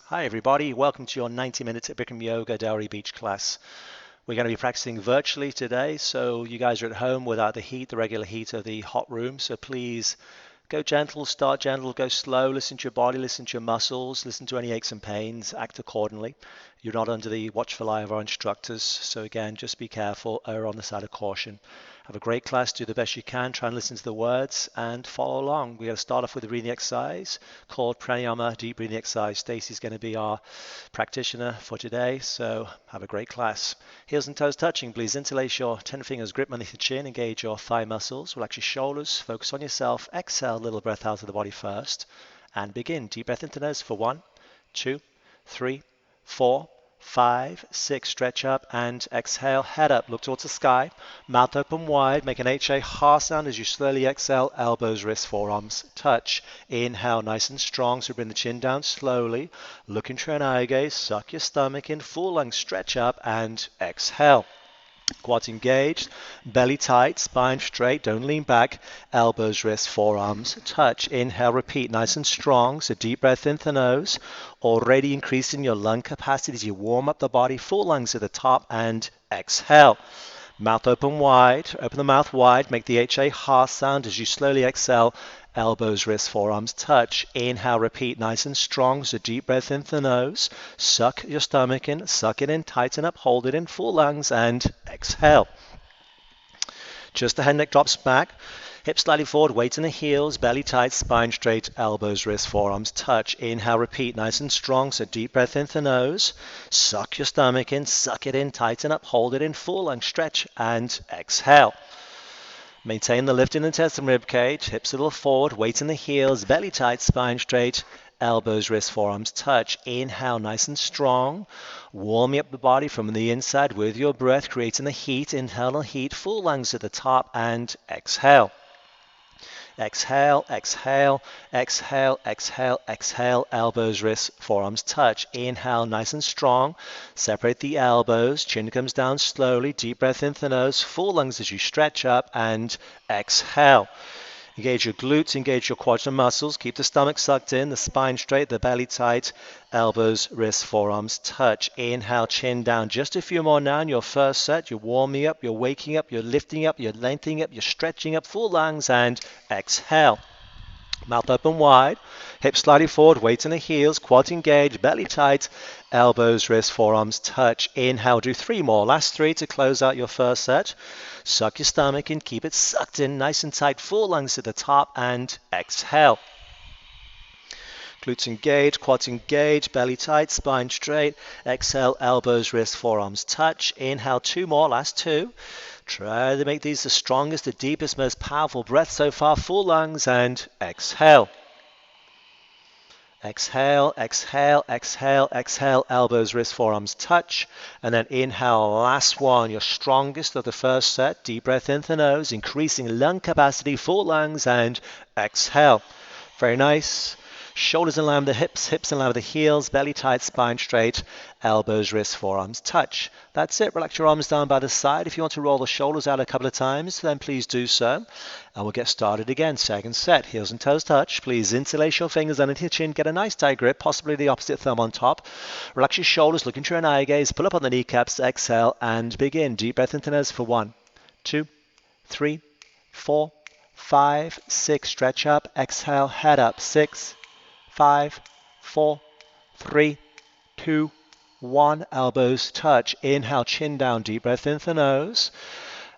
Hi everybody, welcome to your 90 minutes at Bikram Yoga Delray Beach class. We're going to be practicing virtually today, so you guys are at home without the regular heat of the hot room, so please go gentle, start gentle, go slow, listen to your body, listen to your muscles, listen to any aches and pains, act accordingly. You're not under the watchful eye of our instructors, so again, just be careful, err on the side of caution. Have a great class, do the best you can, try and listen to the words and follow along. We're going to start off with a breathing exercise called pranayama, deep breathing exercise. Stacey's going to be our practitioner for today, so have a great class. Heels and toes touching, please interlace your 10 fingers, grip underneath the chin, engage your thigh muscles, relax your shoulders, focus on yourself, exhale a little breath out of the body first, and begin. Deep breath into nose for 1, 2, 3, 4, 5, 6, stretch up and exhale, head up, look towards the sky, mouth open wide, make an HA ha sound as you slowly exhale, elbows, wrists, forearms touch. Inhale, nice and strong, so bring the chin down slowly, look into an eye gaze, suck your stomach in, full lung, stretch up and exhale. Quads engaged, belly tight, spine straight, don't lean back, elbows, wrists, forearms touch. Inhale, repeat, nice and strong, so deep breath in the nose, already increasing your lung capacity as you warm up the body, full lungs at the top, and exhale. Mouth open wide, open the mouth wide, make the HA ha sound as you slowly exhale, elbows, wrists, forearms touch. Inhale, repeat, nice and strong, so deep breath in the nose, suck your stomach in, suck it in, tighten up, hold it in, full lungs, and exhale. Just the head neck drops back, hips slightly forward, weight in the heels, belly tight, spine straight, elbows, wrists, forearms touch. Inhale, repeat, nice and strong, so deep breath in the nose, suck your stomach in, suck it in, tighten up, hold it in, full lung, stretch, and exhale. Maintain the lift in the chest and rib cage, hips a little forward, weight in the heels, belly tight, spine straight, elbows, wrists, forearms touch. Inhale, nice and strong, warming up the body from the inside with your breath, creating the heat, internal heat, full lungs at the top, and exhale. Exhale, exhale, exhale, exhale, exhale, elbows, wrists, forearms touch. Inhale, nice and strong. Separate the elbows, chin comes down slowly, deep breath in the nose, full lungs as you stretch up, and exhale. Engage your glutes, engage your quads and muscles. Keep the stomach sucked in, the spine straight, the belly tight, elbows, wrists, forearms touch. Inhale, chin down. Just a few more now in your first set. You're warming up, you're waking up, you're lifting up, you're lengthening up, you're stretching up, full lungs, and exhale. Mouth open wide, hips slightly forward, weight in the heels, quads engaged, belly tight, elbows, wrists, forearms touch. Inhale, do 3 more. Last 3 to close out your first set. Suck your stomach in, keep it sucked in, nice and tight, full lungs at the top, and exhale. Glutes engaged, quads engaged, belly tight, spine straight. Exhale, elbows, wrists, forearms touch. Inhale, 2 more, last 2. Try to make these the strongest, the deepest, most powerful breath so far. Full lungs and exhale. Exhale, exhale, exhale, exhale, elbows, wrists, forearms touch. And then inhale, last one, your strongest of the first set. Deep breath in the nose, increasing lung capacity, full lungs, and exhale. Very nice. Shoulders in line with the hips, hips in line with the heels, belly tight, spine straight, elbows, wrists, forearms touch. That's it. Relax your arms down by the side. If you want to roll the shoulders out a couple of times, then please do so. And we'll get started again. Second set. Heels and toes touch. Please interlace your fingers underneath your chin. Get a nice tight grip, possibly the opposite thumb on top. Relax your shoulders, look into an eye gaze, pull up on the kneecaps, exhale, and begin. Deep breath into nose for 1, 2, 3, 4, 5, 6. Stretch up. Exhale, head up. 6, 5, 4, 3, 2, 1. Elbows touch. Inhale, chin down. Deep breath in the nose.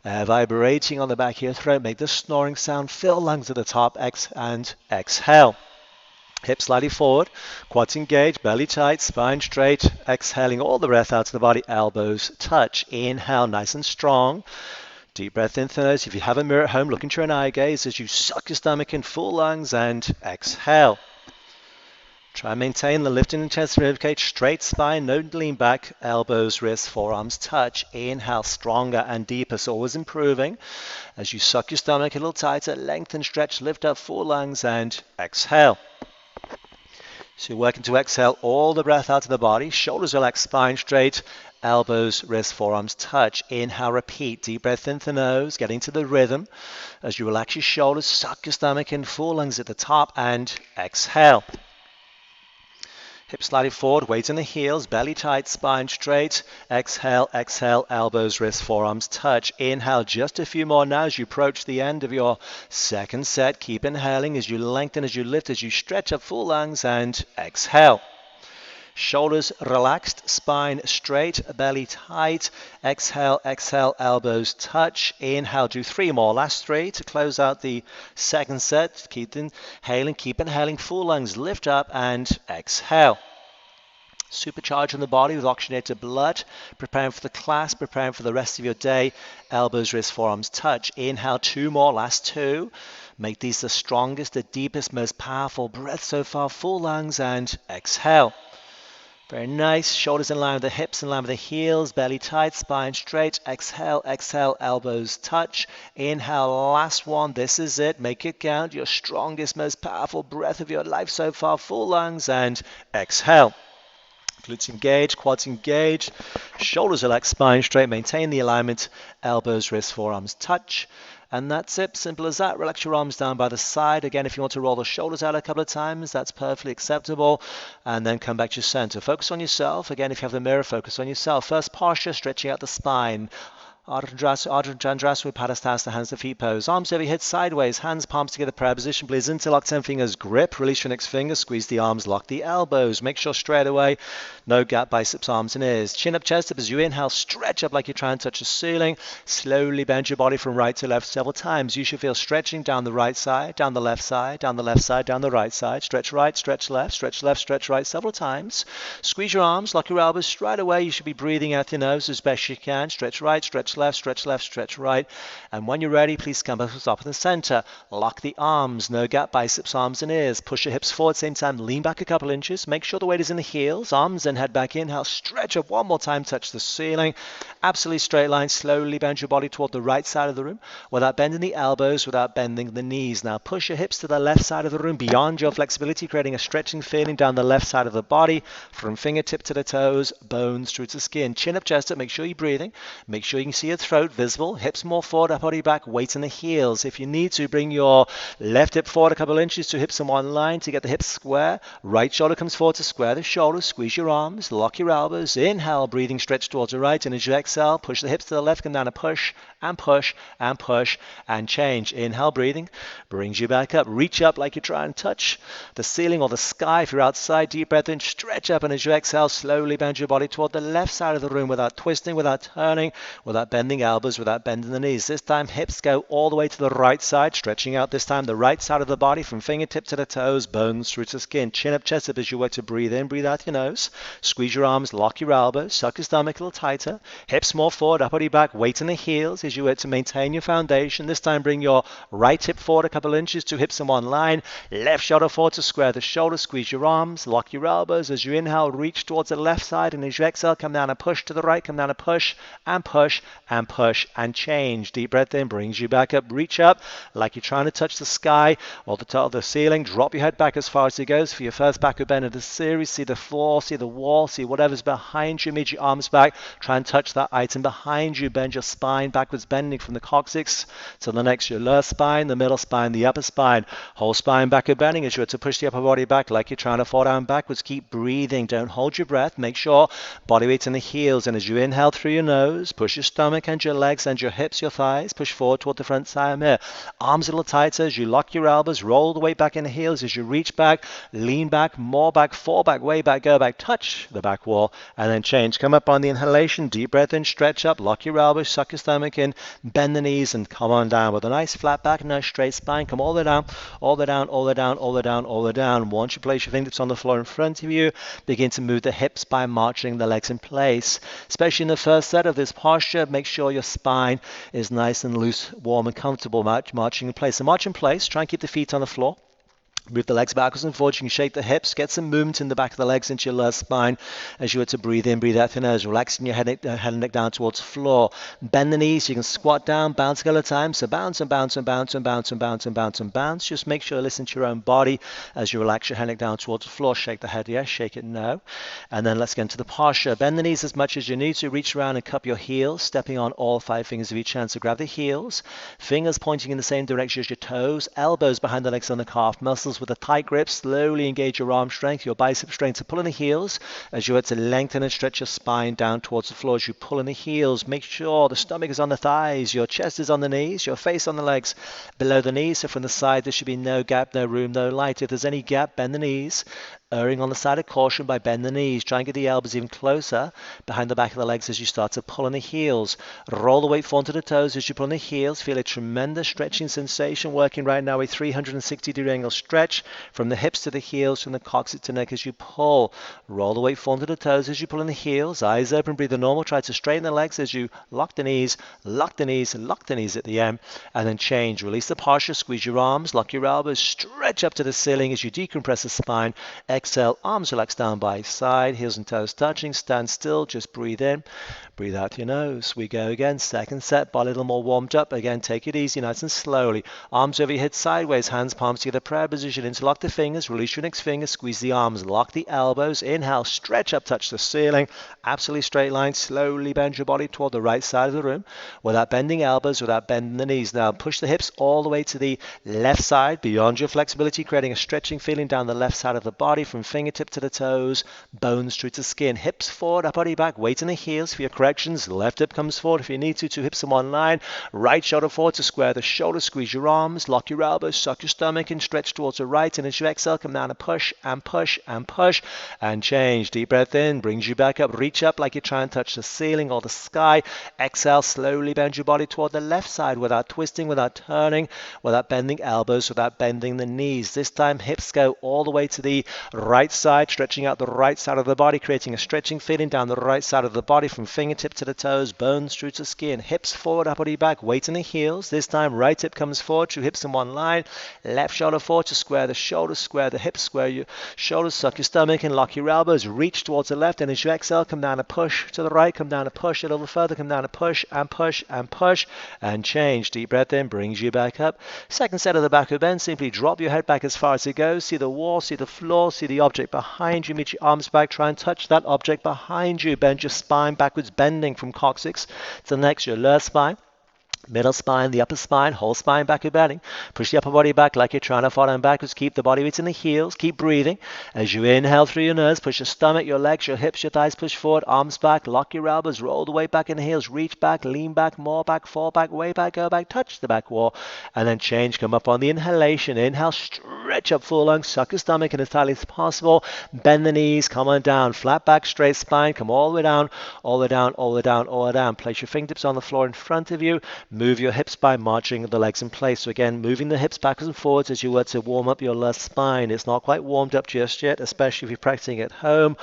Vibrating on the back of your throat. Make the snoring sound. Fill lungs at the top. And exhale. Hips slightly forward. Quads engaged. Belly tight. Spine straight. Exhaling all the breath out of the body. Elbows touch. Inhale, nice and strong. Deep breath in the nose. If you have a mirror at home, look into an eye gaze as you suck your stomach in, full lungs, and exhale. Try and maintain the lift in the chest and rib cage, straight spine, no lean back, elbows, wrists, forearms touch. Inhale, stronger and deeper, so always improving. As you suck your stomach a little tighter, lengthen, stretch, lift up, full lungs, and exhale. So you're working to exhale all the breath out of the body, shoulders relaxed, spine straight, elbows, wrists, forearms touch. Inhale, repeat, deep breath in the nose, getting to the rhythm. As you relax your shoulders, suck your stomach in, full lungs at the top, and exhale. Hips slightly forward, weight in the heels, belly tight, spine straight. Exhale, exhale, elbows, wrists, forearms touch. Inhale, just a few more now as you approach the end of your second set. Keep inhaling as you lengthen, as you lift, as you stretch up full lungs, and exhale. Shoulders relaxed, spine straight, belly tight. Exhale, exhale, elbows touch. Inhale, do 3 more. Last 3 to close out the second set. Keep inhaling, full lungs, lift up and exhale. Supercharging the body with oxygenated blood, preparing for the class, preparing for the rest of your day. Elbows, wrists, forearms touch. Inhale, 2 more, last 2. Make these the strongest, the deepest, most powerful breath so far. Full lungs and exhale. Very nice. Shoulders in line with the hips, in line with the heels, belly tight, spine straight. Exhale, exhale, elbows touch. Inhale, last one. This is it. Make it count. Your strongest, most powerful breath of your life so far. Full lungs and exhale. Glutes engaged, quads engaged, shoulders relaxed, spine straight. Maintain the alignment. Elbows, wrists, forearms touch. And that's it, simple as that. Relax your arms down by the side. Again, if you want to roll the shoulders out a couple of times, that's perfectly acceptable. And then come back to your center. Focus on yourself. Again, if you have the mirror, focus on yourself. First posture, stretching out the spine. Ardha Chandrasana, Padastasana, hands to feet pose. Arms over your head sideways, hands palms together, prayer position. Please interlock 10 fingers, grip, release your next finger, squeeze the arms, lock the elbows. Make sure straight away, no gap, biceps, arms and ears. Chin up, chest up as you inhale, stretch up like you're trying to touch the ceiling. Slowly bend your body from right to left several times. You should feel stretching down the right side, down the left side, down the left side, down the right side. Stretch right, stretch left, stretch right several times. Squeeze your arms, lock your elbows. Straight away, you should be breathing out your nose as best you can. Stretch right, stretch left, stretch right. And when you're ready, please come up to the center. Lock the arms, no gap, biceps, arms and ears. Push your hips forward, same time, lean back a couple inches. Make sure the weight is in the heels, arms and head back. Inhale, stretch up one more time, touch the ceiling. Absolutely straight line, slowly bend your body toward the right side of the room without bending the elbows, without bending the knees. Now push your hips to the left side of the room beyond your flexibility, creating a stretching feeling down the left side of the body, from fingertip to the toes, bones through to skin. Chin up, chest up, make sure you're breathing. Make sure you can see your throat visible. Hips more forward, up body back, weight in the heels. If you need to, bring your left hip forward a couple inches, 2 hips in one line to get the hips square. Right shoulder comes forward to square the shoulders. Squeeze your arms, lock your elbows. Inhale, breathing stretch towards the right. And as you exhale, push the hips to the left, come down and push and push and push and change. Inhale, breathing brings you back up. Reach up like you're trying to touch the ceiling or the sky. If you're outside, deep breath in, stretch up. And as you exhale, slowly bend your body toward the left side of the room without twisting, without turning, without bending elbows, without bending the knees. This time, hips go all the way to the right side, stretching out this time the right side of the body from fingertip to the toes, bones through to skin. Chin up, chest up as you work to breathe in, breathe out your nose. Squeeze your arms, lock your elbows, suck your stomach a little tighter. Hips more forward, up body back, weight in the heels as you work to maintain your foundation. This time, bring your right hip forward a couple inches, 2 hips in one line. Left shoulder forward to square the shoulders. Squeeze your arms, lock your elbows. As you inhale, reach towards the left side, and as you exhale, come down and push to the right. Come down and push and push and push and change. Deep breath in brings you back up. Reach up like you're trying to touch the sky or the top of the ceiling. Drop your head back as far as it goes for your first backward bend of the series. See the floor, see the wall, see whatever's behind you. Move your arms back. Try and touch that item behind you. Bend your spine backwards, bending from the coccyx to the next, your lower spine, the middle spine, the upper spine. Whole spine backward bending as you have to push the upper body back like you're trying to fall down backwards. Keep breathing. Don't hold your breath. Make sure body weight in the heels. And as you inhale through your nose, push your stomach and your legs and your hips, your thighs. Push forward toward the front side here. Arms a little tighter as you lock your elbows. Roll the weight back in the heels as you reach back, lean back, more back, fall back, way back, go back, touch the back wall, and then change. Come up on the inhalation. Deep breath in, stretch up, lock your elbows, suck your stomach in, bend the knees, and come on down with a nice flat back, nice straight spine. Come all the way down, all the way down, all the way down, all the way down, all the way down. Once you place your fingertips on the floor in front of you, begin to move the hips by marching the legs in place. Especially in the first set of this posture, make sure your spine is nice and loose, warm and comfortable, marching in place. So march in place, try and keep the feet on the floor. Move the legs backwards and forwards. You can shake the hips. Get some movement in the back of the legs into your lower spine as you were to breathe in, breathe out through your nose. Relaxing your head and neck down towards the floor. Bend the knees. You can squat down, bounce a couple of times. So bounce and bounce and bounce and bounce and bounce and bounce and bounce. Just make sure you listen to your own body as you relax your head and neck down towards the floor. Shake the head, yes. Shake it, no. And then let's get into the posture. Bend the knees as much as you need to. Reach around and cup your heels, stepping on all 5 fingers of each hand. So grab the heels. Fingers pointing in the same direction as your toes. Elbows behind the legs on the calf muscles. heels with a tight grip. Slowly engage your arm strength, your bicep strength. So pull in the heels as you want to lengthen and stretch your spine down towards the floor. As you pull in the heels, make sure the stomach is on the thighs, your chest is on the knees, your face on the legs, below the knees. So from the side, there should be no gap, no room, no light. If there's any gap, bend the knees. Erring on the side of caution by bend the knees. Try and get the elbows even closer behind the back of the legs as you start to pull in the heels. Roll the weight forward to the toes as you pull in the heels. Feel a tremendous stretching sensation working right now, a 360-degree angle stretch from the hips to the heels, from the coccyx to neck as you pull. Roll the weight forward to the toes as you pull in the heels. Eyes open, breathe the normal. Try to straighten the legs as you lock the knees, lock the knees, lock the knees at the end, and then change. Release the posture, squeeze your arms, lock your elbows, stretch up to the ceiling as you decompress the spine. Exhale, arms relax down by side, heels and toes touching. Stand still, just breathe in, breathe out your nose. We go again, second set, body a little more warmed up. Again, take it easy, nice and slowly. Arms over your head sideways, hands palms together, prayer position. Interlock the fingers, release your next finger, squeeze the arms, lock the elbows. Inhale, stretch up, touch the ceiling. Absolutely straight line, slowly bend your body toward the right side of the room without bending elbows, without bending the knees. Now push the hips all the way to the left side, beyond your flexibility, creating a stretching feeling down the left side of the body from fingertip to the toes, bones through to skin. Hips forward, up body back, weight in the heels for your corrections. Left hip comes forward if you need to, two hips in one line. Right shoulder forward to square the shoulder, squeeze your arms, lock your elbows, suck your stomach and stretch towards the right. And as you exhale, come down and push and push and push and change. Deep breath in, brings you back up. Reach up like you're trying to touch the ceiling or the sky. Exhale, slowly bend your body toward the left side without twisting, without turning, without bending elbows, without bending the knees. This time hips go all the way to the right side, stretching out the right side of the body, creating a stretching feeling down the right side of the body from fingertip to the toes, bones through to skin. Hips forward, up body back, weight in the heels. This time right hip comes forward, two hips in one line. Left shoulder forward to square the shoulders, square the hips, square your shoulders, suck your stomach and lock your elbows. Reach towards the left, and as you exhale, come down and push to the right, come down and push a little further, come down and push and push and push and change. Deep breath in, brings you back up. Second set of the backward bend, simply drop your head back as far as it goes. See the wall, see the floor, see the object behind you. Meet your arms back, try and touch that object behind you. Bend your spine backwards, bending from coccyx to the next, your lower spine. Middle spine, the upper spine, whole spine backward bending. Push the upper body back like you're trying to fall down backwards. Keep the body weight in the heels. Keep breathing. As you inhale through your nose, push your stomach, your legs, your hips, your thighs, push forward, arms back, lock your elbows, roll the weight back in the heels, reach back, lean back, more back, fall back, way back, go back, touch the back wall, and then change. Come up on the inhalation. Inhale, stretch up full lungs, suck your stomach in as tightly as possible. Bend the knees, come on down, flat back, straight spine, come all the way down, all the way down, all the way down, all the way down. Place your fingertips on the floor in front of you. Move your hips by marching the legs in place. So again, moving the hips backwards and forwards as you were to warm up your left spine. It's not quite warmed up just yet, especially if you're practicing at home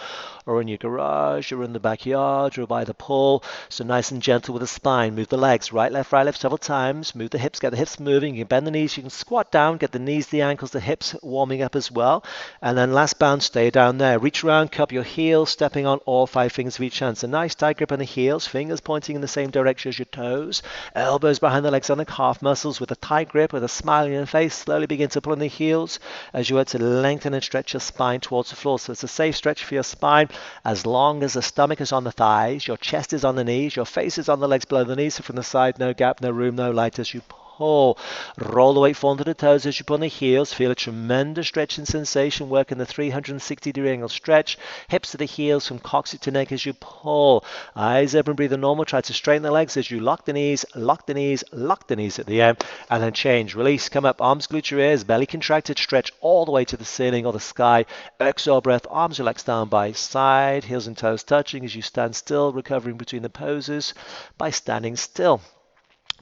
or in your garage or in the backyard or by the pool. So nice and gentle with the spine. Move the legs right, left several times. Move the hips, get the hips moving. You can bend the knees, you can squat down, get the knees, the ankles, the hips warming up as well. And then last bound, stay down there. Reach around, cup your heels, stepping on all five fingers of each hand. So nice tight grip on the heels, fingers pointing in the same direction as your toes, elbows behind the legs on the calf muscles with a tight grip, with a smile on your face. Slowly begin to pull in the heels as you want to lengthen and stretch your spine towards the floor. So it's a safe stretch for your spine as long as the stomach is on the thighs, your chest is on the knees, your face is on the legs below the knees. So from the side, no gap, no room, no light as you pull. Roll the weight forward to the toes as you pull on the heels. Feel a tremendous stretching sensation. Work in the 360-degree angle stretch. Hips to the heels from coccyx to neck as you pull. Eyes open, breathe normal. Try to straighten the legs as you lock the knees, lock the knees, lock the knees at the end. And then change. Release. Come up. Arms glute your ears. Belly contracted. Stretch all the way to the ceiling or the sky. Exhale breath. Arms relax down by side. Heels and toes touching as you stand still, recovering between the poses by standing still.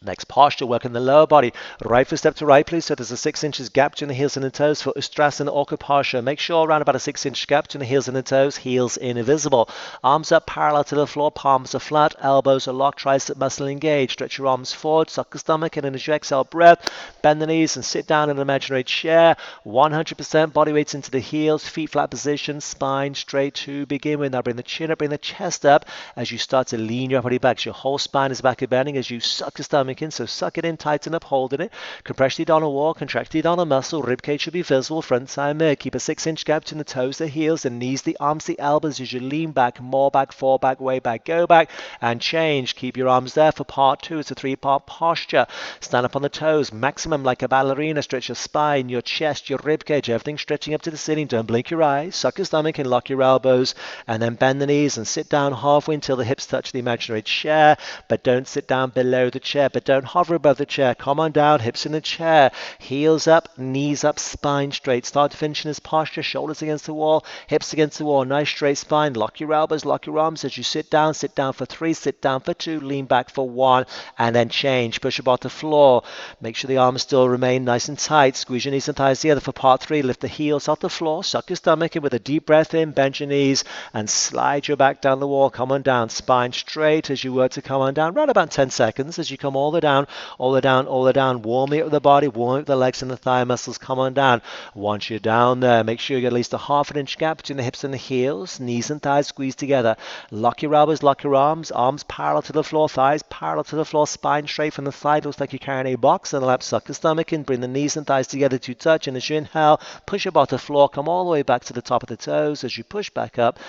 Next posture, work in the lower body. Right foot step to right, please. So there's a 6 inches gap between the heels and the toes for Ustrasana Orca posture. Make sure around about a 6-inch gap between the heels and the toes. Heels invisible. Arms up parallel to the floor. Palms are flat. Elbows are locked. Tricep muscle engaged. Stretch your arms forward. Suck the stomach in, and as you exhale, breath. Bend the knees and sit down in an imaginary chair. 100% body weight into the heels. Feet flat position. Spine straight to begin with. Now bring the chin up, bring the chest up as you start to lean your body back. So your whole spine is back and bending as you suck the stomach stomach in. So suck it in, tighten up, holding it. Compress it on a wall, contract it on a muscle. Rib cage should be visible, front side mirror. Keep a 6-inch gap between the toes, the heels, the knees, the arms, the elbows as you lean back, more back, fall back, way back, go back, and change. Keep your arms there for part 2. It's a 3-part posture. Stand up on the toes, maximum like a ballerina. Stretch your spine, your chest, your rib cage, everything stretching up to the ceiling. Don't blink your eyes. Suck your stomach and lock your elbows, and then bend the knees and sit down halfway until the hips touch the imaginary chair, but don't sit down below the chair, but don't hover above the chair. Come on down, hips in the chair, heels up, knees up, spine straight. Start to finish in this posture, shoulders against the wall, hips against the wall, nice straight spine. Lock your elbows, lock your arms as you sit down for 3, sit down for 2, lean back for 1, and then change. Push your butt to the floor. Make sure the arms still remain nice and tight. Squeeze your knees and thighs together for part 3. Lift the heels off the floor, suck your stomach in with a deep breath in, bend your knees, and slide your back down the wall. Come on down, spine straight as you work to come on down. Around about 10 seconds as you come all the down, all the down, all the down. Warm up the body, warm up the legs and the thigh muscles. Come on down. Once you're down there, make sure you get at least a 1/2 inch gap between the hips and the heels. Knees and thighs squeeze together. Lock your elbows, lock your arms. Arms parallel to the floor, thighs parallel to the floor, spine straight from the side. Looks like you're carrying a box. And the lap, suck the stomach in. Bring the knees and thighs together to touch. And as you inhale, push your butt to the floor. Come all the way back to the top of the toes as you push back up.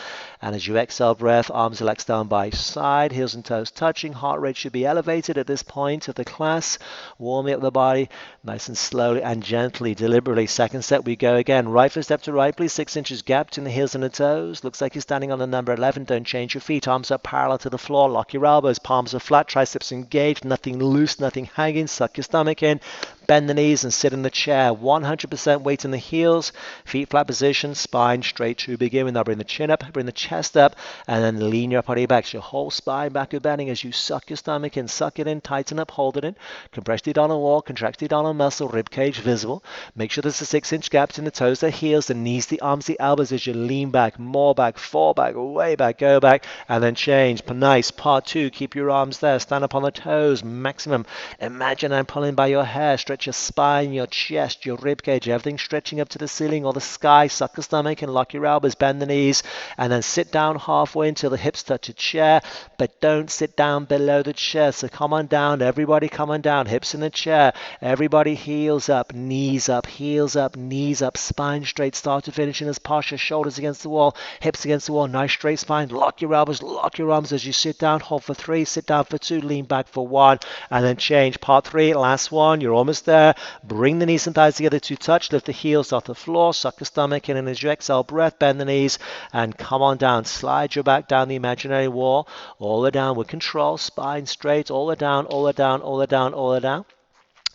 And as you exhale breath, arms and legs down by side, heels and toes touching. Heart rate should be elevated at this point of the class. Warming up the body nice and slowly and gently, deliberately. Second step, we go again. Right foot step to right, please. 6 inches gap between the heels and the toes. Looks like you're standing on the number 11. Don't change your feet. Arms are parallel to the floor. Lock your elbows. Palms are flat. Triceps engaged. Nothing loose, nothing hanging. Suck your stomach in. Bend the knees and sit in the chair. 100% weight in the heels. Feet flat position. Spine straight to begin with. Now bring the chin up. Bring the chest up. And then lean your body back. So your whole spine backward bending as you suck your stomach in. Suck it in. Tighten up. Hold it in. Compress it on a wall. Contract it on a muscle. Rib cage visible. Make sure there's a 6-inch gap between the toes, the heels, the knees, the arms, the elbows as you lean back, more back, fall back, way back, go back, and then change. Nice. Part 2. Keep your arms there. Stand up on the toes. Maximum. Imagine I'm pulling by your hair. Stretch your spine, your chest, your rib cage, everything stretching up to the ceiling or the sky. Suck the stomach and lock your elbows. Bend the knees, and then sit down halfway until the hips touch a chair, but don't sit down below the chair. So come on down. Everybody come on down. Hips in the chair. Everybody heels up, knees up, heels up, knees up, spine straight. Start to finish in this posture. Shoulders against the wall, hips against the wall. Nice straight spine. Lock your elbows, lock your arms as you sit down. Hold for 3, sit down for 2, lean back for 1, and then change. Part 3, last one. You're almost there. Bring the knees and thighs together to touch. Lift the heels off the floor. Suck the stomach in, and as you exhale breath, bend the knees and come on down. Slide your back down the imaginary wall. All the down with control. Spine straight. All the down, all the down, all the down, all the down.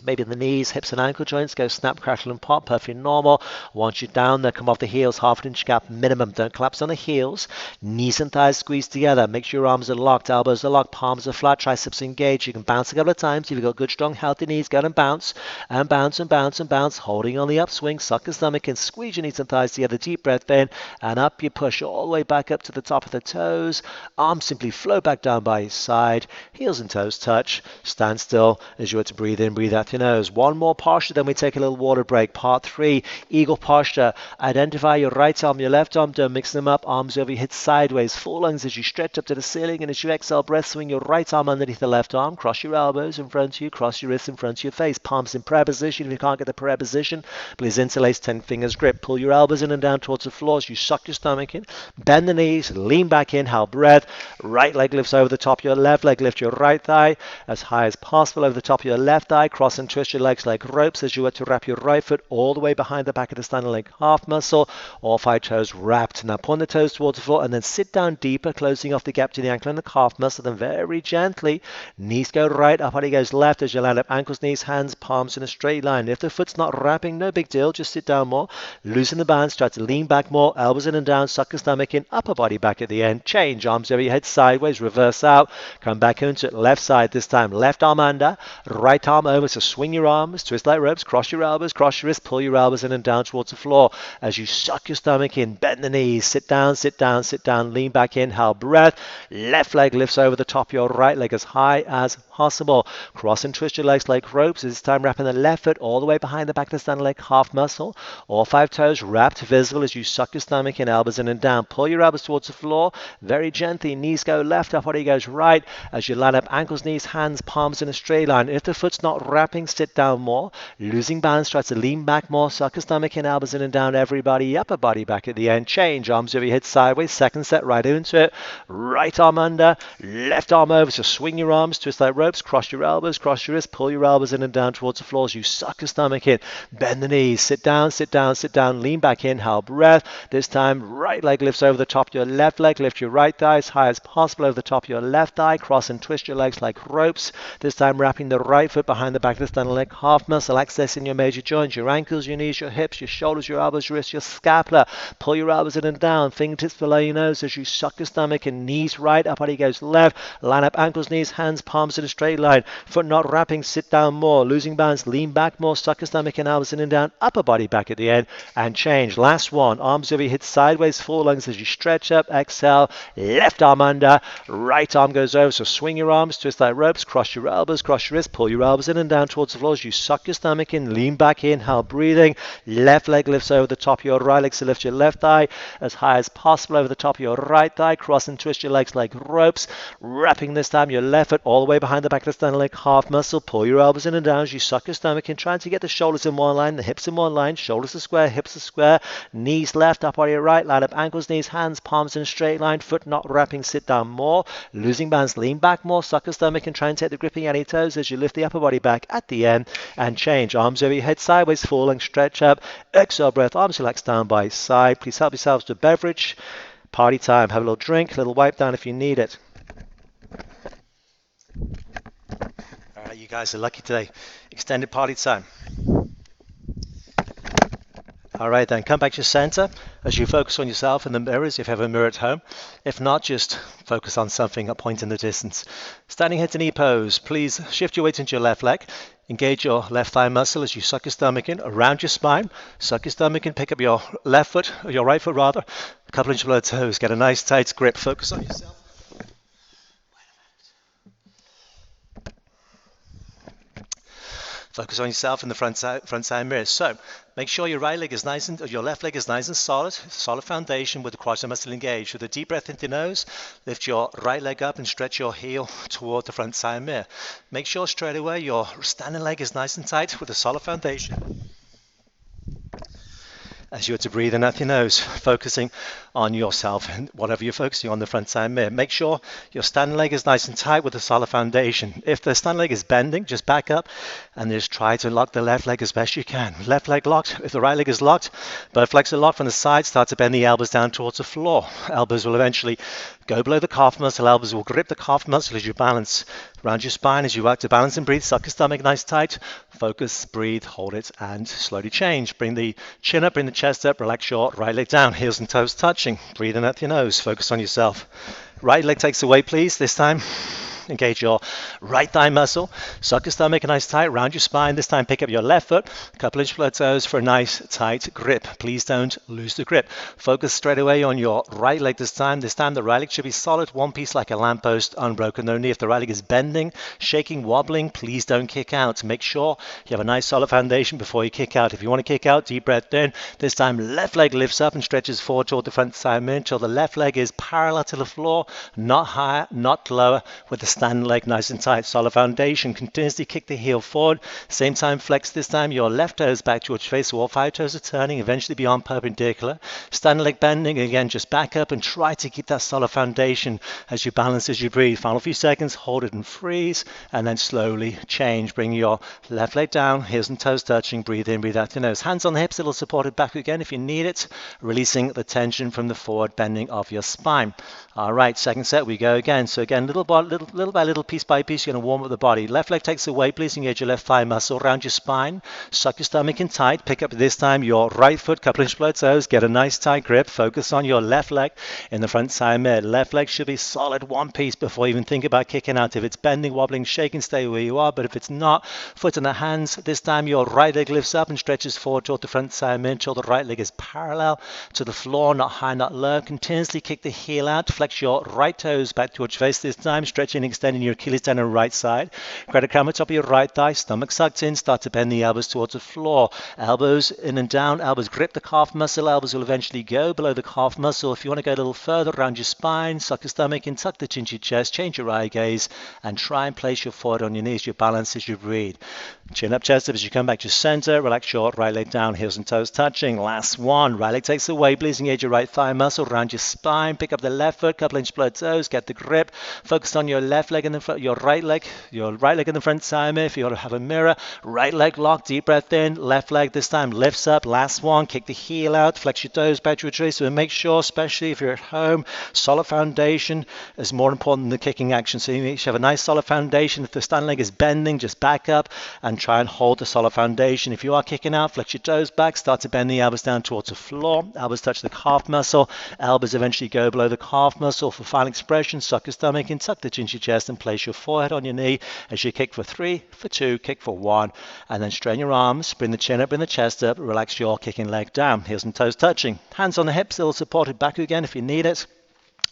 Maybe the knees, hips, and ankle joints go snap, crackle, and pop. Perfectly normal. Once you're down there, come off the heels, 1/2 inch gap minimum. Don't collapse on the heels. Knees and thighs squeeze together. Make sure your arms are locked, elbows are locked, palms are flat, triceps engaged. You can bounce a couple of times. If you've got good, strong, healthy knees, go and bounce, and bounce, and bounce, and bounce. Holding on the upswing, suck the stomach and squeeze your knees and thighs together. Deep breath in, and up you push all the way back up to the top of the toes. Arms simply flow back down by your side. Heels and toes touch. Stand still as you were to breathe in, breathe out your nose. One more posture, then we take a little water break. Part 3, eagle posture. Identify your right arm, your left arm. Don't mix them up. Arms over your head sideways. Full lungs as you stretch up to the ceiling. And as you exhale breath, swing your right arm underneath the left arm. Cross your elbows in front of you. Cross your wrists in front of your face. Palms in prayer position. If you can't get the prayer position, please interlace 10 fingers grip. Pull your elbows in and down towards the floor as you suck your stomach in. Bend the knees. Lean back in. Inhale breath. Right leg lifts over the top of your left leg. Lift your right thigh as high as possible over the top of your left thigh. Cross and twist your legs like ropes as you were to wrap your right foot all the way behind the back of the standing leg calf muscle. All 5 toes wrapped. Now point the toes towards the floor and then sit down deeper, closing off the gap to the ankle and the calf muscle. Then very gently, knees go right, up body goes left as you land up. Ankles, knees, hands, palms in a straight line. If the foot's not wrapping, no big deal. Just sit down more. Loosen the bands. Try to lean back more. Elbows in and down. Suck the stomach in. Upper body back at the end. Change. Arms over your head sideways. Reverse out. Come back into it. Left side this time. Left arm under. Right arm over. So swing your arms, twist like ropes, cross your elbows, cross your wrists, pull your elbows in and down towards the floor. As you suck your stomach in, bend the knees, sit down, sit down, sit down, lean back, inhale, breath. Left leg lifts over the top of your right leg as high as possible. Cross and twist your legs like ropes. This time wrapping the left foot all the way behind the back of the standing leg, half muscle. All 5 toes wrapped visible as you suck your stomach in, elbows in and down. Pull your elbows towards the floor. Very gently, knees go left, up body goes right. As you line up ankles, knees, hands, palms in a straight line. If the foot's not wrapping, sit down more. Losing balance, try to lean back more. Suck your stomach in, elbows in and down. Everybody, upper body back at the end. Change, arms over your head sideways. Second set, right into it. Right arm under, left arm over. So swing your arms, twist like ropes, cross your elbows, cross your wrists, pull your elbows in and down towards the floor as you suck your stomach in. Bend the knees, sit down, sit down, sit down, lean back, inhale, breath. This time, right leg lifts over the top of your left leg. Lift your right thigh as high as possible over the top of your left thigh. Cross and twist your legs like ropes. This time, wrapping the right foot behind the back of the standing leg, half muscle, accessing your major joints, your ankles, your knees, your hips, your shoulders, your elbows, your wrists, your scapula. Pull your elbows in and down, fingertips below your nose as you suck your stomach in. Knees right, up body goes left. Line up ankles, knees, hands, palms in a straight line. Foot not wrapping, sit down more. Losing balance, lean back more. Suck your stomach in, elbows in and down. Upper body back at the end and change. Last one. Arms over your head sideways, full lungs as you stretch up. Exhale. Left arm under. Right arm goes over. So swing your arms, twist like ropes. Cross your elbows, cross your wrists. Pull your elbows in and down towards the floor as you suck your stomach in. Lean back, inhale, breathing. Left leg lifts over the top of your right leg. So lift your left thigh as high as possible over the top of your right thigh. Cross and twist your legs like ropes. Wrapping this time your left foot all the way behind the back of the standing leg, half muscle. Pull your elbows in and down as you suck your stomach in, trying to get the shoulders in one line, the hips in one line. Shoulders are square, hips are square. Knees left, up body right. Line up ankles, knees, hands, palms in a straight line. Foot not wrapping, sit down more. Losing balance, lean back more. Suck your stomach and try and take the gripping any toes as you lift the upper body back at the end and change. Arms over your head sideways, falling, stretch up. Exhale breath, arms relax down by side. Please help yourselves to a beverage. Party time. Have a little drink, a little wipe down if you need it. All right, you guys are lucky today. Extended party time. All right, then come back to center as you focus on yourself in the mirrors if you have a mirror at home. If not, just focus on something, a point in the distance. Standing head to knee pose. Please shift your weight into your left leg. Engage your left thigh muscle as you suck your stomach in around your spine. Suck your stomach in, pick up your left foot, or your right foot rather. A couple inches below the toes. Get a nice tight grip. Focus on yourself. Focus on yourself in the front side mirror. So make sure your right leg is nice and your left leg is nice and solid foundation with the quadricep muscle engaged. With a deep breath into the nose, lift your right leg up and stretch your heel toward the front side mirror. Make sure straight away your standing leg is nice and tight with a solid foundation. As you are to breathe in out your nose, focusing on yourself and whatever you're focusing on the front side mirror. Make sure your standing leg is nice and tight with a solid foundation. If the standing leg is bending, just back up and just try to lock the left leg as best you can. Left leg locked. If the right leg is locked, but flex it locked from the side, start to bend the elbows down towards the floor. Elbows will eventually go below the calf muscle. Elbows will grip the calf muscle as you balance around your spine as you work to balance and breathe. Suck your stomach nice tight. Focus, breathe, hold it, and slowly change. Bring the chin up, bring the chest up, relax your right leg down, heels and toes touching. Breathe in out your nose, focus on yourself. Right leg takes away, please, this time. Engage your right thigh muscle. Suck your stomach nice tight, round your spine. This time pick up your left foot, a couple inches below toes for a nice tight grip. Please don't lose the grip. Focus straight away on your right leg this time. This time the right leg should be solid, one piece like a lamppost, unbroken, no knee. If the right leg is bending, shaking, wobbling, please don't kick out. Make sure you have a nice solid foundation before you kick out. If you want to kick out, deep breath in. This time left leg lifts up and stretches forward toward the front side mirror until the left leg is parallel to the floor, not higher, not lower, with the standing leg nice and tight, solid foundation. Continuously kick the heel forward. Same time, flex this time your left toes back towards your face, so all 5 toes are turning, eventually beyond perpendicular. Standing leg bending, again, just back up and try to keep that solid foundation as you balance, as you breathe. Final few seconds, hold it and freeze, and then slowly change. Bring your left leg down, heels and toes touching, breathe in, breathe out your nose. Hands on the hips, a little supported back again if you need it, releasing the tension from the forward bending of your spine. All right, second set, we go again. So again, little little by little, piece by piece, you're going to warm up the body. Left leg takes the weight, please engage your left thigh muscle around your spine. Suck your stomach in tight. Pick up this time your right foot, couple inch below toes. Get a nice tight grip. Focus on your left leg in the front side mid. Left leg should be solid one piece before you even think about kicking out. If it's bending, wobbling, shaking, stay where you are. But if it's not, foot in the hands. This time your right leg lifts up and stretches forward toward the front side mid. Till the right leg is parallel to the floor, not high, not low. Continuously kick the heel out. Flex your right toes back towards your face this time. Stretching and extending your Achilles tendon on the right side. Grab the camel top of your right thigh. Stomach sucked in. Start to bend the elbows towards the floor. Elbows in and down. Elbows grip the calf muscle. Elbows will eventually go below the calf muscle. If you want to go a little further around your spine, suck your stomach in, tuck the chin to your chest, change your eye gaze, and try and place your forehead on your knees. Your balance as you breathe. Chin up, chest up as you come back to center. Relax your right leg down, heels and toes touching. Last one. Right leg takes the weight. Please engage your right thigh muscle around your spine. Pick up the left foot, couple inch below toes. Get the grip. Focus on your left leg in the front, your right leg in the front side. If you want to have a mirror, right leg locked, deep breath in. Left leg this time lifts up. Last one. Kick the heel out. Flex your toes back to a tree. So make sure, especially if you're at home, solid foundation is more important than the kicking action. So you should have a nice solid foundation. If the standing leg is bending, just back up and try and hold the solid foundation. If you are kicking out, flex your toes back, start to bend the elbows down towards the floor. Elbows touch the calf muscle. Elbows eventually go below the calf muscle. For final expression, suck your stomach in, tuck the chin to your chest, and place your forehead on your knee as you kick for 3, for 2, kick for 1, and then strain your arms, bring the chin up, bring the chest up, relax your kicking leg down. Heels and toes touching. Hands on the hips, still supported back again if you need it.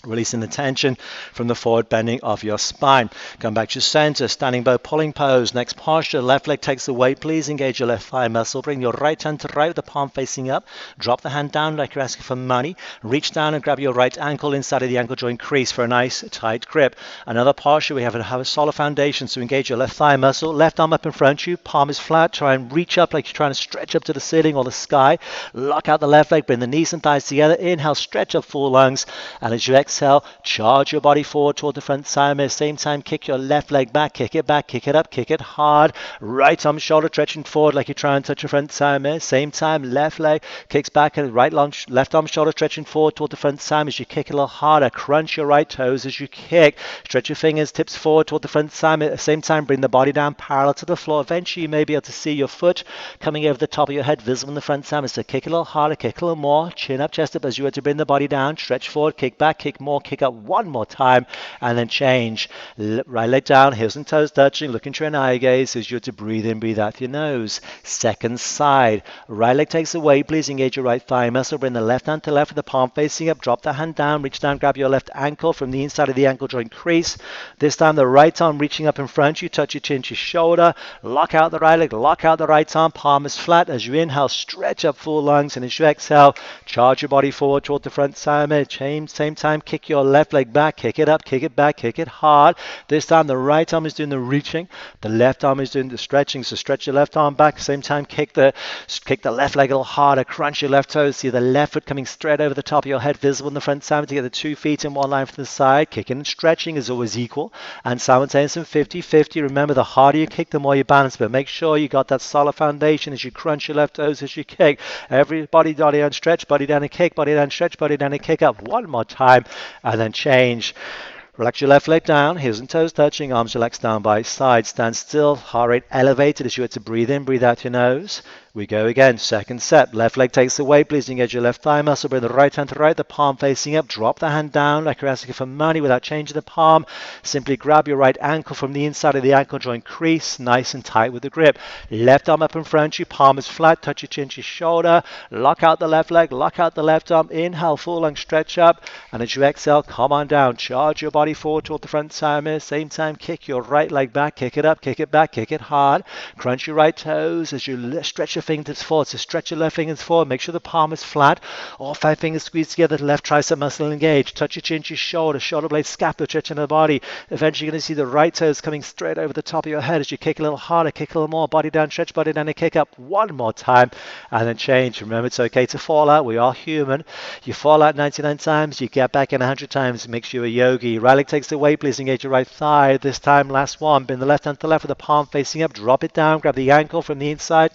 Releasing the tension from the forward bending of your spine. Come back to center, standing bow pulling pose. Next posture, left leg takes the weight. Please engage your left thigh muscle. Bring your right hand to right with the palm facing up. Drop the hand down like you're asking for money. Reach down and grab your right ankle inside of the ankle joint crease for a nice tight grip. Another posture, we have a solid foundation. So engage your left thigh muscle. Left arm up in front of you. Palm is flat. Try and reach up like you're trying to stretch up to the ceiling or the sky. Lock out the left leg. Bring the knees and thighs together. Inhale, stretch up full lungs. And as you exhale, charge your body forward toward the front side. At the same time, kick your left leg back, kick it up, kick it hard. Right arm, shoulder stretching forward like you try and touch your front side. Same time, left leg kicks back and left arm, shoulder stretching forward toward the front side as you kick a little harder. Crunch your right toes as you kick. Stretch your fingers, tips forward toward the front side. At the same time, bring the body down parallel to the floor. Eventually, you may be able to see your foot coming over the top of your head, visible in the front side. So kick a little harder, kick a little more. Chin up, chest up as you were to bring the body down. Stretch forward, kick back, kick more, kick up one more time, and then change. Right leg down, heels and toes touching, look into an eye gaze as you're to breathe in, breathe out your nose. Second side. Right leg takes the weight. Please engage your right thigh muscle. Bring the left hand to left with the palm facing up. Drop the hand down, reach down, grab your left ankle from the inside of the ankle joint crease. This time the right arm reaching up in front. You touch your chin to your shoulder. Lock out the right leg, lock out the right arm. Palm is flat. As you inhale, stretch up full lungs, and as you exhale, charge your body forward toward the front side. Same time, kick your left leg back, kick it up, kick it back, kick it hard. This time the right arm is doing the reaching, the left arm is doing the stretching. So stretch your left arm back, same time kick the left leg a little harder, crunch your left toes, see the left foot coming straight over the top of your head, visible in the front side, to get the 2 feet in one line from the side. Kicking and stretching is always equal and simultaneous and 50-50. Remember, the harder you kick, the more you balance, but make sure you got that solid foundation as you crunch your left toes as you kick. Every body down, stretch, body down and kick, body down, stretch, body down and kick up. One more time, and then change. Relax your left leg down, heels and toes touching, arms relaxed down by side. Stand still, heart rate elevated as you were to breathe in, breathe out your nose. We go again. Second set. Left leg takes the weight. Please engage your left thigh muscle. Bring the right hand to right, the palm facing up. Drop the hand down like you're asking for money without changing the palm. Simply grab your right ankle from the inside of the ankle joint crease, nice and tight with the grip. Left arm up in front. Your palm is flat. Touch your chin to your shoulder. Lock out the left leg. Lock out the left arm. Inhale, full lung stretch up. And as you exhale, come on down. Charge your body forward toward the front side. Same time, kick your right leg back. Kick it up. Kick it back. Kick it hard. Crunch your right toes as you stretch your fingertips forward. So stretch your left fingers forward. Make sure the palm is flat. All 5 fingers squeeze together. The left tricep muscle engaged. Touch your chin to your shoulder. Shoulder blade scapula stretching the body. Eventually you're going to see the right toes coming straight over the top of your head as you kick a little harder, kick a little more. Body down, stretch, body down, and kick up. One more time, and then change. Remember, it's okay to fall out. We are human. You fall out 99 times. You get back in 100 times. It makes you a yogi. Right leg takes the weight. Please engage your right thigh. This time, last one. Bend the left hand to the left with the palm facing up. Drop it down. Grab the ankle from the inside.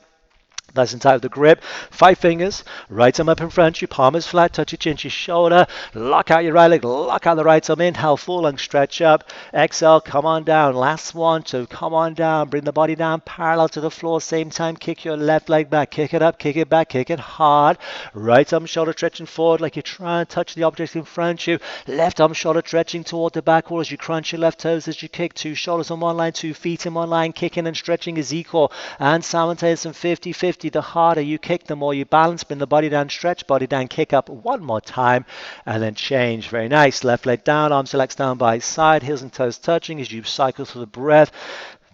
Nice and tight with the grip. 5 fingers, right arm up in front, your palm is flat, touch your chin to your shoulder. Lock out your right leg, lock out the right arm. Inhale, full lung stretch up. Exhale, come on down. Last one, two, come on down. Bring the body down parallel to the floor. Same time, kick your left leg back. Kick it up, kick it back, kick it hard. Right arm shoulder stretching forward like you're trying to touch the object in front of you. Left arm shoulder stretching toward the back wall as you crunch your left toes as you kick. 2 shoulders on one line, 2 feet in one line. Kicking and stretching is equal. And simultaneous and 50-50. The harder you kick, the more you balance. Bring the body down, stretch, body down, kick up one more time, and then change. Very nice. Left leg down, arms relaxed down by side, heels and toes touching as you cycle through the breath.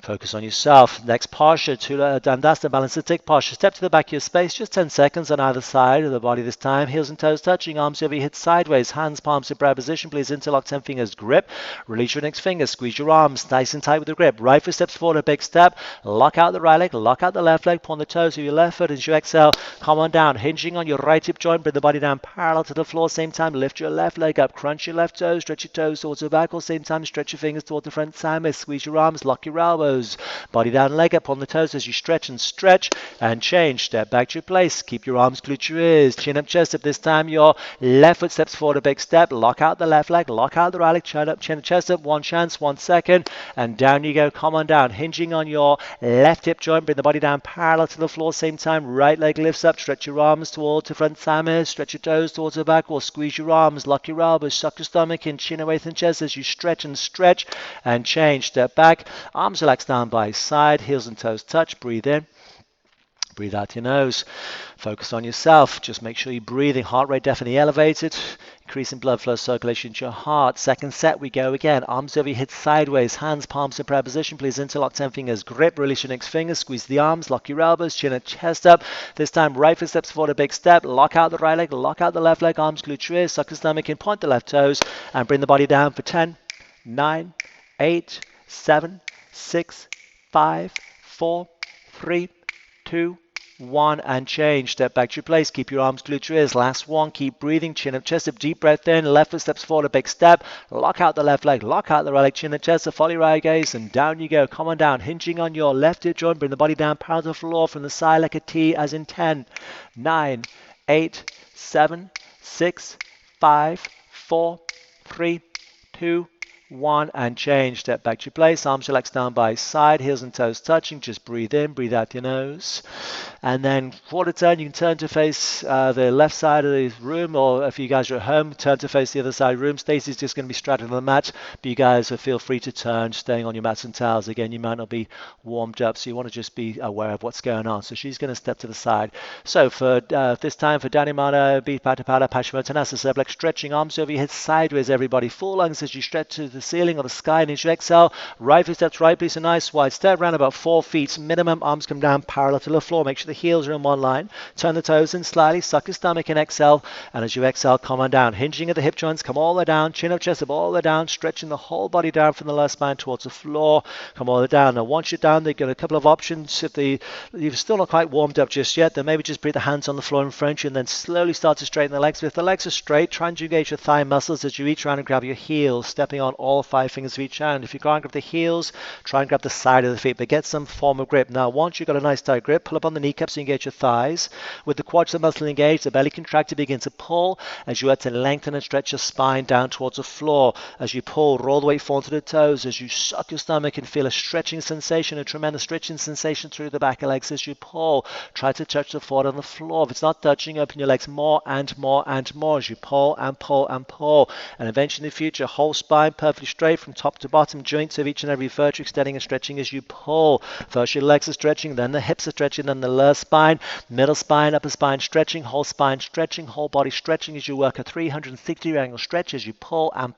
Focus on yourself. Next posture, Dandasana, balancing posture. Step to the back of your space, just 10 seconds on either side of the body this time. Heels and toes touching, arms over your hips sideways, hands, palms in prayer position. Please interlock 10 fingers, grip. Release your next finger, squeeze your arms nice and tight with the grip. Right foot steps forward, a big step. Lock out the right leg, lock out the left leg, point the toes of your left foot as you exhale. Come on down, hinging on your right hip joint. Bring the body down parallel to the floor. Same time, lift your left leg up, crunch your left toes, stretch your toes towards the back. Or same time, stretch your fingers toward the front sideways. Squeeze your arms, lock your elbows. Body down, leg up on the toes as you stretch and change. Step back to your place. Keep your arms glued to your ears. Chin up, chest up. This time your left foot steps forward, a big step. Lock out the left leg, lock out the right leg. Chin up, chest up. 1 chance, 1 second, and down you go. Come on down, hinging on your left hip joint. Bring the body down parallel to the floor. Same time, right leg lifts up. Stretch your arms towards the front thigh. Stretch your toes towards the back wall. Squeeze your arms, lock your elbows, suck your stomach in, chin away from chest as you stretch and change. Step back, arms relaxed down by side. Heels and toes touch. Breathe in. Breathe out your nose. Focus on yourself. Just make sure you're breathing. Heart rate definitely elevated. Increasing blood flow circulation to your heart. Second set, we go again. Arms over your head sideways. Hands, palms in prayer position. Please interlock 10 fingers. Grip. Release your next finger. Squeeze the arms. Lock your elbows. Chin and chest up. This time, right foot steps forward, a big step. Lock out the right leg. Lock out the left leg. Arms glued to your ears. Suck the stomach in. Point the left toes. And bring the body down for 10, 9, 8, 7, 6, 5, 4, 3, 2, 1, and change. Step back to your place. Keep your arms glued to your ears. Last one. Keep breathing. Chin up, chest up. Deep breath in. Left foot steps forward, a big step. Lock out the left leg. Lock out the right leg. Chin up, chest up. Follow your eye gaze, and down you go. Come on down. Hinging on your left hip joint. Bring the body down parallel to the floor from the side like a T, as in 10, 9, 8, 7, 6, 5, 4, 3, 2, 1, and change. Step back to your place. Arms relaxed down by side. Heels and toes touching. Just breathe in. Breathe out your nose. And then quarter turn, you can turn to face the left side of the room, or if you guys are at home, turn to face the other side of the room. Stacey's just going to be straddling the mat, but you guys feel free to turn, staying on your mats and towels. Again, you might not be warmed up, so you want to just be aware of what's going on. So she's going to step to the side. So for this time, for Dhanimana, Bipatapada, Paschimottanasana, Sublex, stretching arms over your head sideways, everybody. Full lungs as you stretch to the ceiling or the sky, and as you exhale, right foot steps right, please, a nice wide step, around about 4 feet minimum. Arms come down parallel to the floor. Make sure the heels are in one line. Turn the toes in slightly, suck your stomach and exhale. And as you exhale, come on down. Hinging at the hip joints, come all the way down. Chin up, chest up, all the way down. Stretching the whole body down from the lower spine towards the floor. Come all the way down. Now, once you're down, they've got a couple of options. If you're still not quite warmed up just yet, then maybe just bring the hands on the floor in front of you and then slowly start to straighten the legs. If the legs are straight, try and engage your thigh muscles as you reach around and grab your heels, stepping on all 5 fingers of each hand. If you can't grab the heels, try and grab the side of the feet, but get some form of grip. Now, once you've got a nice tight grip, pull up on the kneecaps and engage your thighs. With the quadricep muscle engaged, the belly contracted, begin to pull as you have to lengthen and stretch your spine down towards the floor. As you pull, roll the weight forward to the toes. As you suck your stomach and feel a stretching sensation, a tremendous stretching sensation through the back of legs as you pull. Try to touch the foot on the floor. If it's not touching, open your legs more and more and more as you pull and pull and pull. And eventually in the future, whole spine perfectly straight from top to bottom, joints of each and every vertebrae extending and stretching as you pull. First your legs are stretching, then the hips are stretching, then the lower spine, middle spine, upper spine stretching, whole body stretching as you work a 360 angle stretch as you pull and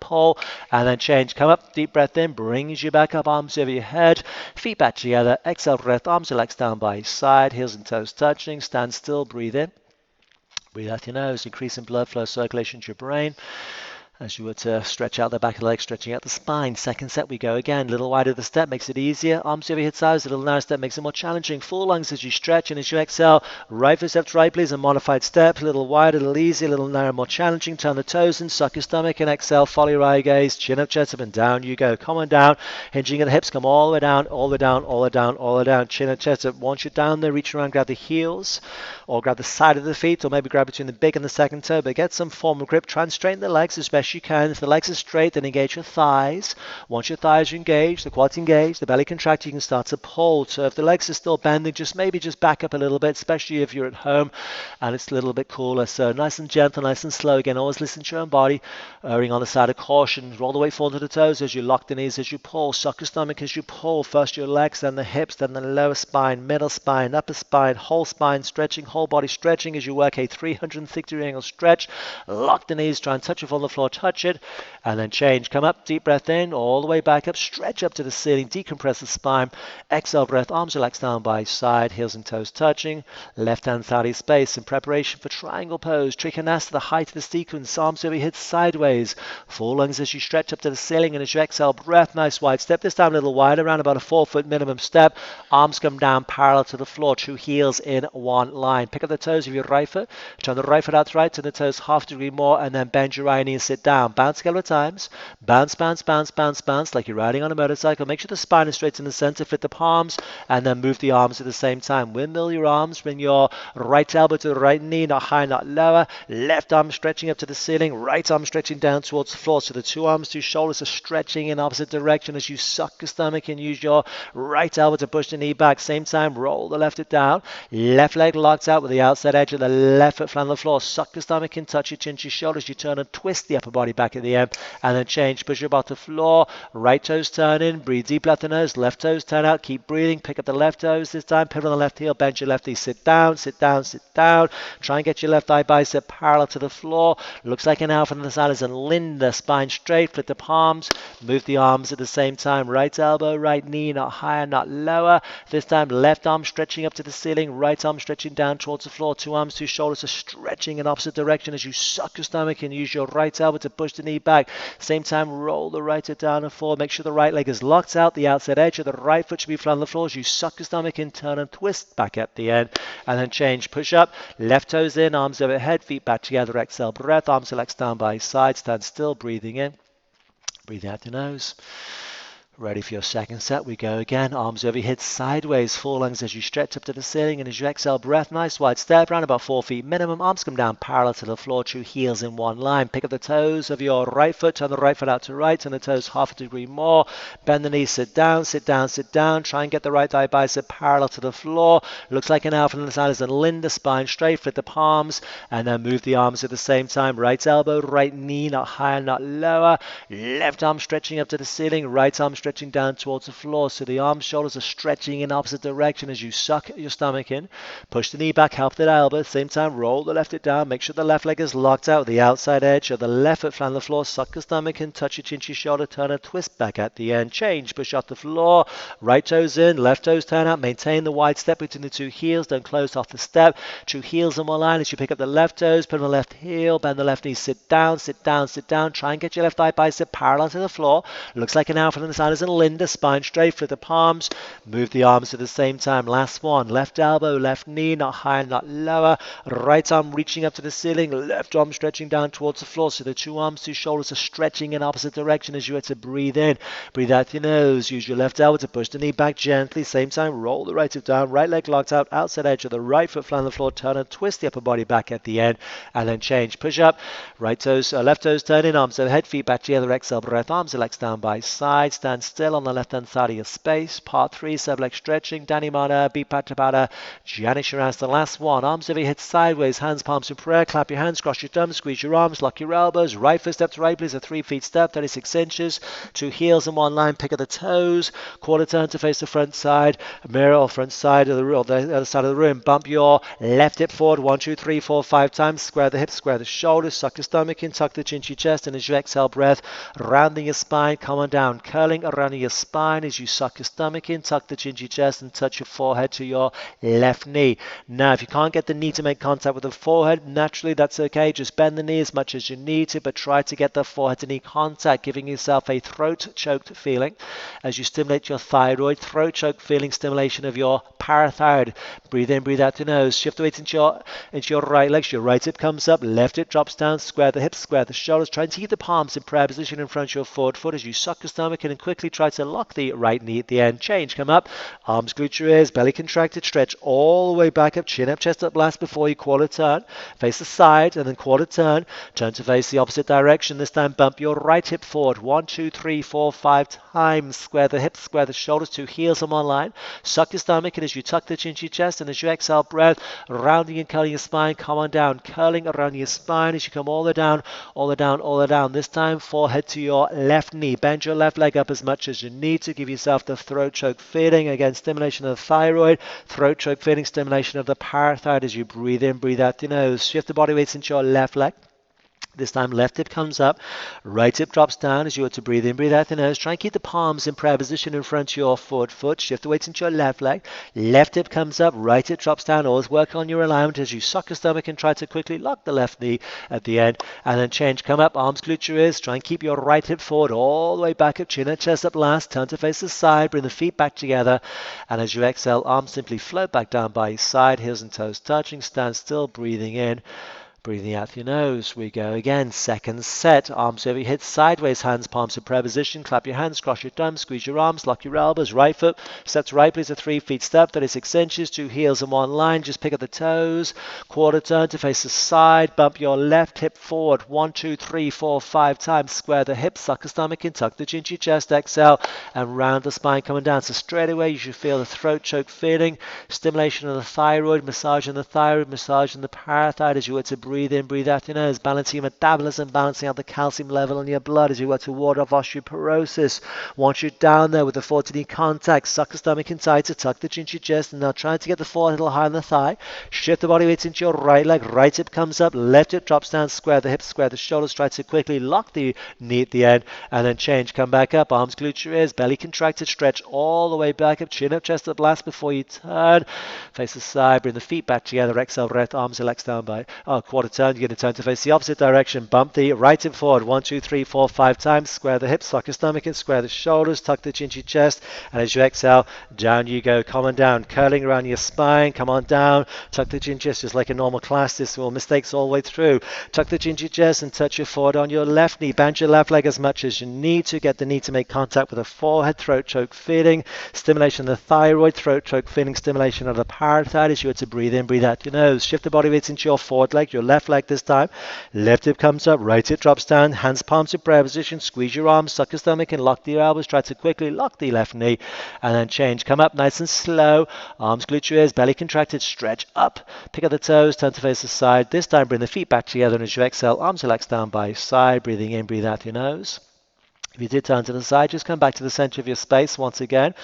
then change. Come up, deep breath in, brings you back up, arms over your head, feet back together, exhale, breath, arms relaxed down by your side, heels and toes touching, stand still, breathe in, breathe out your nose, increasing blood flow circulation to your brain. As you were to stretch out the back of the leg, stretching out the spine. Second set, we go again. A little wider the step makes it easier. Arms over your sides. A little narrow step makes it more challenging. Full lungs as you stretch, and as you exhale, right foot step to right, please. A modified step. A little wider, a little easier, a little narrow, more challenging. Turn the toes in, suck your stomach, and exhale. Follow your eye gaze. Chin up, chest up, and down you go. Come on down. Hinging at the hips. Come all the way down, all the way down, all the way down, all the way down. Chin up, chest up. Once you're down there, reach around, grab the heels, or grab the side of the feet, or maybe grab between the big and the second toe. But get some form of grip. Try and straighten the legs as best you can. If the legs are straight, then engage your thighs. Once your thighs are engaged, the quads engaged, the belly contract, you can start to pull. So if the legs are still bending, maybe just back up a little bit, especially if you're at home and it's a little bit cooler. So nice and gentle, nice and slow. Again, always listen to your own body. Erring on the side of caution. Roll the weight forward to the toes as you lock the knees, as you pull. Suck your stomach as you pull. First your legs, then the hips, then the lower spine, middle spine, upper spine, whole spine, stretching, whole body stretching as you work a 360-degree angle stretch. Lock the knees, try and touch it on the floor, touch it, and then change. Come up, deep breath in, all the way back up, stretch up to the ceiling, decompress the spine. Exhale breath, arms relaxed down by side, heels and toes touching. Left hand thigh space in preparation for triangle pose. Trikonasana, the height of the sequence, arms over your head sideways. Full lungs as you stretch up to the ceiling, and as you exhale breath, nice wide step. This time a little wider, around about a 4-foot minimum step. Arms come down parallel to the floor, two heels in one line. Pick up the toes of your right foot, turn the right foot out to right, turn the toes half a degree more, and then bend your right knee and sit down. Bounce a couple of times. Bounce, bounce, bounce, bounce, bounce, like you're riding on a motorcycle. Make sure the spine is straight in the center. Fit the palms, and then move the arms at the same time. Windmill your arms. Bring your right elbow to the right knee, not high, not lower. Left arm stretching up to the ceiling. Right arm stretching down towards the floor. So the two arms, two shoulders are stretching in opposite direction as you suck your stomach and use your right elbow to push the knee back. Same time, roll the left foot down. Left leg locked out with the outside edge of the left foot flat on the floor. Suck your stomach in, touch your chin to your shoulders. You turn and twist the upper body back at the end, and then change. Push your butt to the floor. Right toes turn in. Breathe deep left the nose. Left toes turn out. Keep breathing. Pick up the left toes this time. Pivot on the left heel. Bend your left knee. Sit down, sit down, sit down. Try and get your left thigh bicep parallel to the floor. Looks like an alpha on the side as in Linda. Spine straight. Flip the palms. Move the arms at the same time. Right elbow, right knee, not higher, not lower. This time, left arm stretching up to the ceiling. Right arm stretching down towards the floor. Two arms, two shoulders are stretching in opposite direction as you suck your stomach and use your right elbow to push the knee back. Same time, roll the right foot down and forward. Make sure the right leg is locked out. The outside edge of the right foot should be flat on the floor as you suck your stomach in, turn and twist back at the end. And then change. Push up. Left toes in, arms overhead, feet back together. Exhale breath. Arms relaxed down by side. Stand still. Breathing in. Breathing out the nose. Ready for your second set, we go again. Arms over your head sideways, full lungs as you stretch up to the ceiling, and as you exhale breath, nice wide step, around about 4 feet minimum. Arms come down parallel to the floor, two heels in one line. Pick up the toes of your right foot, turn the right foot out to right, turn the toes half a degree more. Bend the knees, sit down, sit down, sit down. Try and get the right thigh bicep parallel to the floor. Looks like an alpha on the side as a Linda, spine straight, flip the palms, and then move the arms at the same time. Right elbow, right knee, not higher, not lower. Left arm stretching up to the ceiling, right arm stretching down towards the floor, so the arms, shoulders are stretching in opposite direction as you suck your stomach in. Push the knee back, help that elbow. Same time, roll the left foot down. Make sure the left leg is locked out with the outside edge of the left foot flat on the floor. Suck your stomach in, touch your chin to your shoulder, turn and twist back at the end. Change, push off the floor. Right toes in, left toes turn out. Maintain the wide step between the two heels. Don't close off the step. Two heels in one line as you pick up the left toes, put on the left heel, bend the left knee, sit down, sit down, sit down. Try and get your left thigh bicep parallel to the floor. Looks like an alpha on the side as in Linda, spine straight, flip the palms, move the arms at the same time. Last one, left elbow, left knee, not higher, not lower. Right arm reaching up to the ceiling, left arm stretching down towards the floor, so the two arms, two shoulders are stretching in opposite direction as you have to breathe in. Breathe out your nose, use your left elbow to push the knee back gently. Same time, roll the right foot down, right leg locked out, outside edge of the right foot flat on the floor, turn and twist the upper body back at the end, and then change. Push up, right toes, left toes turn in, arms overhead, feet back together, exhale breath, arms relaxed down by side. Stand still on the left hand side of your space. Part 3, sub-leg stretching, Dhanimana, Bipatapada, Janisharasana. Last one, arms over your head sideways, hands palms in prayer. Clap your hands, cross your thumbs, squeeze your arms, lock your elbows. Right foot step to right, please, a 3 feet step, 36 inches. Two heels in one line, pick up the toes. Quarter turn to face the front side, mirror or front side of the room, or the other side of the room. Bump your left hip forward 1, 2, 3, 4, 5 times. Square the hips, square the shoulders, suck your stomach in, tuck the chin to your chest, and as you exhale breath, rounding your spine, come on down, curling around your spine as you suck your stomach in, tuck the chin to your chest, and touch your forehead to your left knee. Now, if you can't get the knee to make contact with the forehead, naturally that's okay. Just bend the knee as much as you need to, but try to get the forehead to knee contact, giving yourself a throat-choked feeling as you stimulate your thyroid. Throat-choked feeling, stimulation of your parathyroid. Breathe in, breathe out the nose. Shift the weight into your right leg. Your right hip comes up, left hip drops down. Square the hips, square the shoulders. Try to keep the palms in prayer position in front of your forward foot as you suck your stomach in and quickly try to lock the right knee at the end. Change, come up, arms glute your ears, belly contracted, stretch all the way back up, chin up, chest up last before you quarter turn. Face the side and then quarter turn. Turn to face the opposite direction. This time bump your right hip forward. 1, 2, 3, 4, 5 times. Square the hips, square the shoulders, 2 heels on one line. Suck your stomach in as you tuck the chin to your chest, and as you exhale, breath, rounding and curling your spine. Come on down, curling around your spine as you come all the way down, all the way down, all the way down. This time, forehead to your left knee. Bend your left leg up as much as you need to. Give yourself the throat choke feeling. Again, stimulation of the thyroid, throat choke feeling, stimulation of the parathyroid as you breathe in, breathe out the nose. Shift the body weights into your left leg. This time, left hip comes up, right hip drops down as you are to breathe in, breathe out the nose. Try and keep the palms in prayer position in front of your forward foot. Shift the weights into your left leg. Left hip comes up, right hip drops down. Always work on your alignment as you suck your stomach and try to quickly lock the left knee at the end. And then change, come up, arms glute your ears. Try and keep your right hip forward all the way back up, chin and chest up last. Turn to face the side, bring the feet back together. And as you exhale, arms simply float back down by your side, heels and toes touching. Stand still, breathing in. Breathing out through your nose. We go again. Second set. Arms over your hips, sideways, hands, palms in prayer position. Clap your hands, cross your thumbs, squeeze your arms, lock your elbows. Right foot, step to right, please. A 3 feet step, 36 inches, 2 heels in one line. Just pick up the toes. Quarter turn to face the side. Bump your left hip forward. 1, 2, 3, 4, 5 times. Square the hips, suck the stomach in, tuck the chin to your chest. Exhale and round the spine coming down. So straight away you should feel the throat choke feeling. Stimulation of the thyroid, massaging the thyroid, massaging the parathyroid as you were to breathe in, breathe out your nose, balancing your metabolism, balancing out the calcium level in your blood as you work to ward off osteoporosis. Once you're down there with the forward knee contact, suck the stomach in tighter, tuck the chin to your chest, and now try to get the forehead a little higher on the thigh. Shift the body weight into your right leg, right hip comes up, left hip drops down, square the hips, square the shoulders, try to quickly lock the knee at the end, and then change, come back up, arms glute your ears, belly contracted, stretch all the way back up, chin up, chest up last before you turn. Face the side, bring the feet back together, exhale, breath, arms relax down by quarter turn. You're going to turn to face the opposite direction. Bump the right hip forward. 1, 2, 3, 4, 5 times. Square the hips, suck your stomach in, square the shoulders, tuck the chin to your chest. And as you exhale, down you go. Come on down, curling around your spine. Come on down. Tuck the chin to your chest just like a normal class. This will mistakes all the way through. Tuck the chin to your chest and touch your forward on your left knee. Bend your left leg as much as you need to. Get the knee to make contact with the forehead. Throat choke feeling. Stimulation of the thyroid. Throat choke feeling. Stimulation of the parathyroid as you are to breathe in, breathe out your nose. Shift the body weight into your forward leg, your left leg this time. Left hip comes up, right hip drops down, hands palms in prayer position, squeeze your arms, suck your stomach and lock the elbows, try to quickly lock the left knee, and then change, come up nice and slow, arms glute your ears, belly contracted, stretch up, pick up the toes, turn to face the side, this time bring the feet back together, and as you exhale, arms relax down by your side, breathing in, breathe out your nose. If you did turn to the side, just come back to the center of your space once again,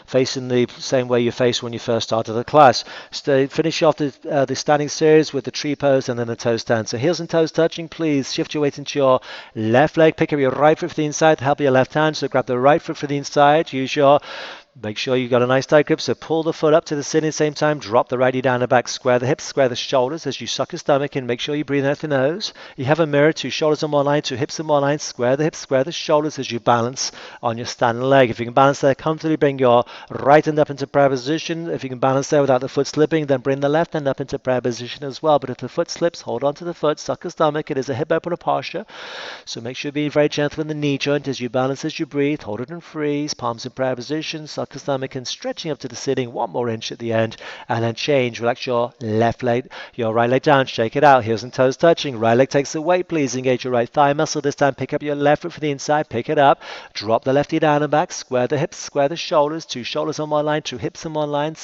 facing the same way you faced when you first started the class. Finish off the standing series with the tree pose and then the toe stand. So heels and toes touching, please shift your weight into your left leg, pick up your right foot for the inside, help your left hand, so grab the right foot for the inside, make sure you've got a nice tight grip, so pull the foot up to the ceiling at the same time, drop the right knee down the back, square the hips, square the shoulders as you suck your stomach and make sure you breathe out the nose. You have a mirror, 2 shoulders on one line, 2 hips on one line, square the hips, square the shoulders as you balance on your standing leg. If you can balance there comfortably, bring your right hand up into prayer position. If you can balance there without the foot slipping, then bring the left hand up into prayer position as well. But if the foot slips, hold on to the foot, suck your stomach. It is a hip opener posture, so make sure you're being very gentle in the knee joint as you balance, as you breathe. Hold it and freeze, palms in prayer position, suck your stomach and stretching up to the sitting, 1 more inch at the end, and then change. Relax your left leg, your right leg down, shake it out, heels and toes touching, right leg takes the weight, please engage your right thigh muscle. This time pick up your left foot for the inside, pick it up, drop the left knee down and back, square the hips, square the shoulders, 2 shoulders on one line, 2 hips on one line,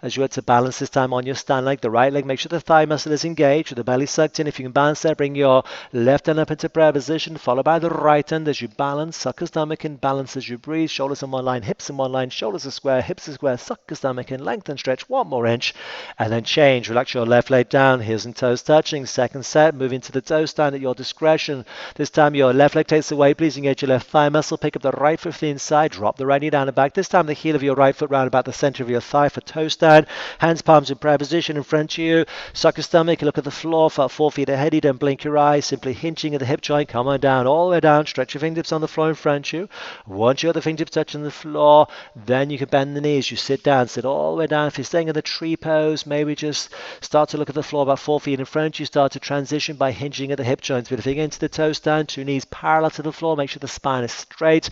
as you had to balance this time on your stand leg. The right leg, make sure the thigh muscle is engaged with the belly sucked in. If you can balance there, bring your left hand up into prayer position, followed by the right hand as you balance, suck your stomach and balance as you breathe, shoulders on one line, hips on one line, shoulders are square, hips are square, suck your stomach in, lengthen, stretch, 1 more inch, and then change. Relax your left leg down, heels and toes touching. Second set, move into the toe stand at your discretion. This time your left leg takes the weight, please engage your left thigh muscle, pick up the right foot from the inside, drop the right knee down and back. This time the heel of your right foot round about the center of your thigh for toe stand. Hands, palms in prayer position in front of you. Suck your stomach, look at the floor, about 4 feet ahead. You don't blink your eyes, simply hinging at the hip joint. Come on down, all the way down. Stretch your fingertips on the floor in front of you. Once your other fingertips touching the floor, then you can bend the knees. You sit down, sit all the way down. If you're staying in the tree pose, maybe just start to look at the floor about 4 feet in front of you. Start to transition by hinging at the hip joints. With a finger into the toe stand, 2 knees parallel to the floor. Make sure the spine is straight.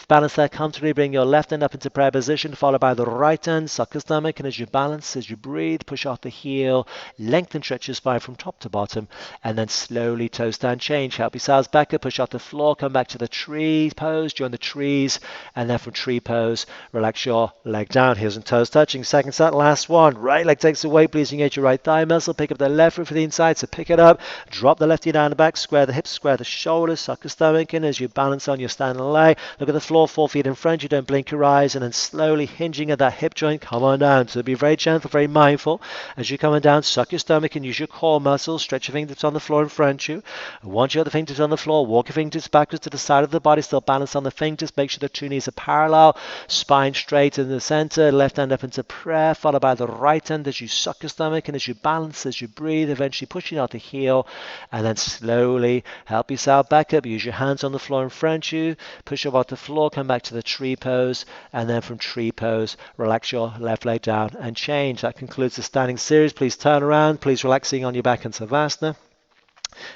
Balance that comfortably. Bring your left hand up into prayer position, followed by the right hand. Suck your stomach, and as you balance, as you breathe, push off the heel, lengthen, stretch your spine from top to bottom, and then slowly toe stand change. Help yourselves back up, push off the floor, come back to the tree pose, join the trees, and then from tree pose, relax your leg down, heels and toes touching. Second set, last one. Right leg takes the weight, please engage your right thigh muscle, pick up the left foot for the inside, so pick it up, drop the left knee down the back, square the hips, square the shoulders, suck your stomach in as you balance on your standing leg. Look at the floor, 4 feet in front, you don't blink your eyes, and then slowly hinging at that hip joint, come on down. So be very gentle, very mindful. As you're coming down, suck your stomach and use your core muscles, stretch your fingertips on the floor in front of you. Once your other fingertips on the floor, walk your fingertips backwards to the side of the body, still balance on the fingertips, make sure the 2 knees are parallel, spine straight in the center, left hand up into prayer, followed by the right hand as you suck your stomach, and as you balance, as you breathe, eventually pushing out the heel, and then slowly help yourself back up. Use your hands on the floor in front of you, push up off the floor, come back to the tree pose, and then from tree pose, relax your left leg down and change. That concludes the standing series. Please turn around, please relaxing on your back in Savasana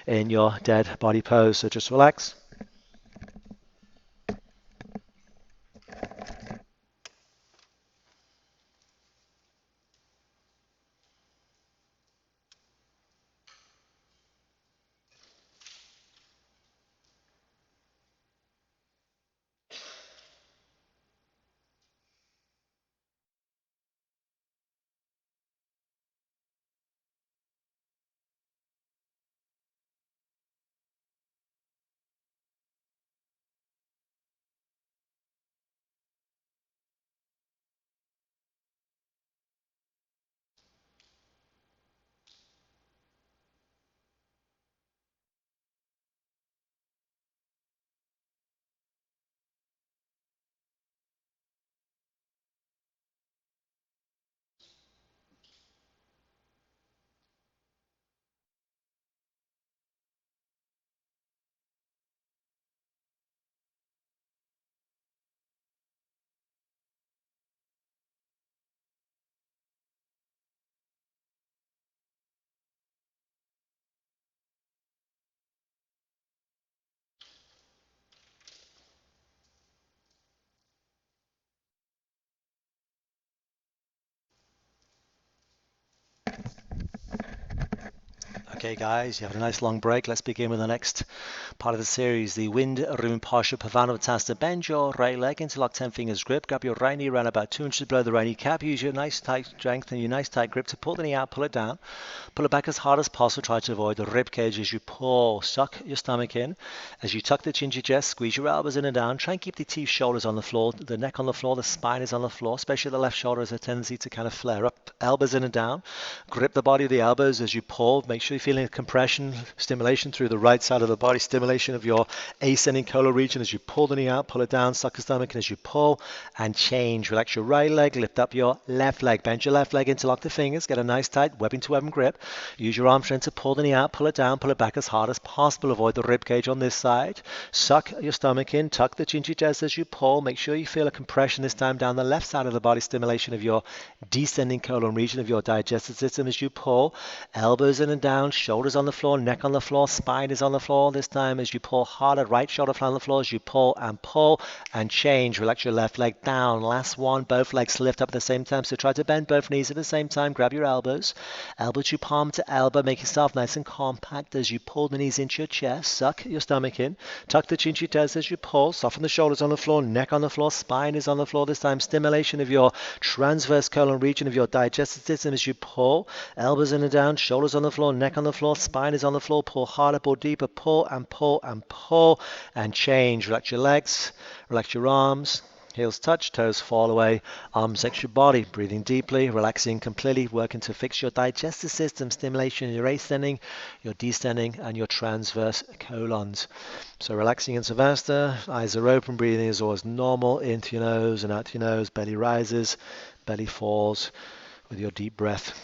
in your dead body pose. So just relax. Okay guys, you have a nice long break. Let's begin with the next part of the series, the Wind Rune Parsha Pavanotasta. Bend your right leg, interlock 10 fingers grip, grab your right knee around about 2 inches below the right knee cap. Use your nice tight strength and your nice tight grip to pull the knee out, pull it down. Pull it back as hard as possible. Try to avoid the rib cage as you pull. Suck your stomach in. As you tuck the chin to your chest, squeeze your elbows in and down. Try and keep the teeth, shoulders on the floor, the neck on the floor, the spine is on the floor, especially the left shoulder has a tendency to kind of flare up. Elbows in and down. Grip the body of the elbows as you pull. Make sure you're feeling compression, stimulation through the right side of the body, stimulation of your ascending collar region as you pull the knee out, pull it down, suck your stomach, and as you pull and change, relax your right leg, lift up your left leg, bend your left leg, interlock the fingers, get a nice tight webbing to webbing grip. Use your arm strength to pull the knee out, pull it down, pull it back as hard as possible. Avoid the rib cage on this side. Suck your stomach in, tuck the chin to your chest as you pull. Make sure you feel a compression this time down the left side of the body, stimulation of your descending colon region of your digestive system as you pull. Elbows in and down, shoulders on the floor, neck on the floor, spine is on the floor. This time as you pull harder, right shoulder flat on the floor as you pull and change. Relax your left leg down. Last one, both legs lift up at the same time. So try to bend both knees at the same time. Grab your elbows. Elbow to palm to elbow. Make yourself nice and compact as you pull the knees into your chest. Suck your stomach in. Tuck the chin to your chest as you pull. Soften the shoulders on the floor, neck on the floor, spine is on the floor. This time stimulation of your transverse colon region of your digestive system as you pull. Elbows in and down, shoulders on the floor, neck on the floor, spine is on the floor. Pull harder, pull deeper, pull and pull and pull and change. Relax your legs, relax your arms, Heels touch, toes fall away, arms next to your body, breathing deeply, relaxing completely, working to fix your digestive system, stimulation in your ascending, your descending, and your transverse colons. So relaxing in Savasana, eyes are open, breathing is always normal, into your nose and out your nose, belly rises, belly falls with your deep breath.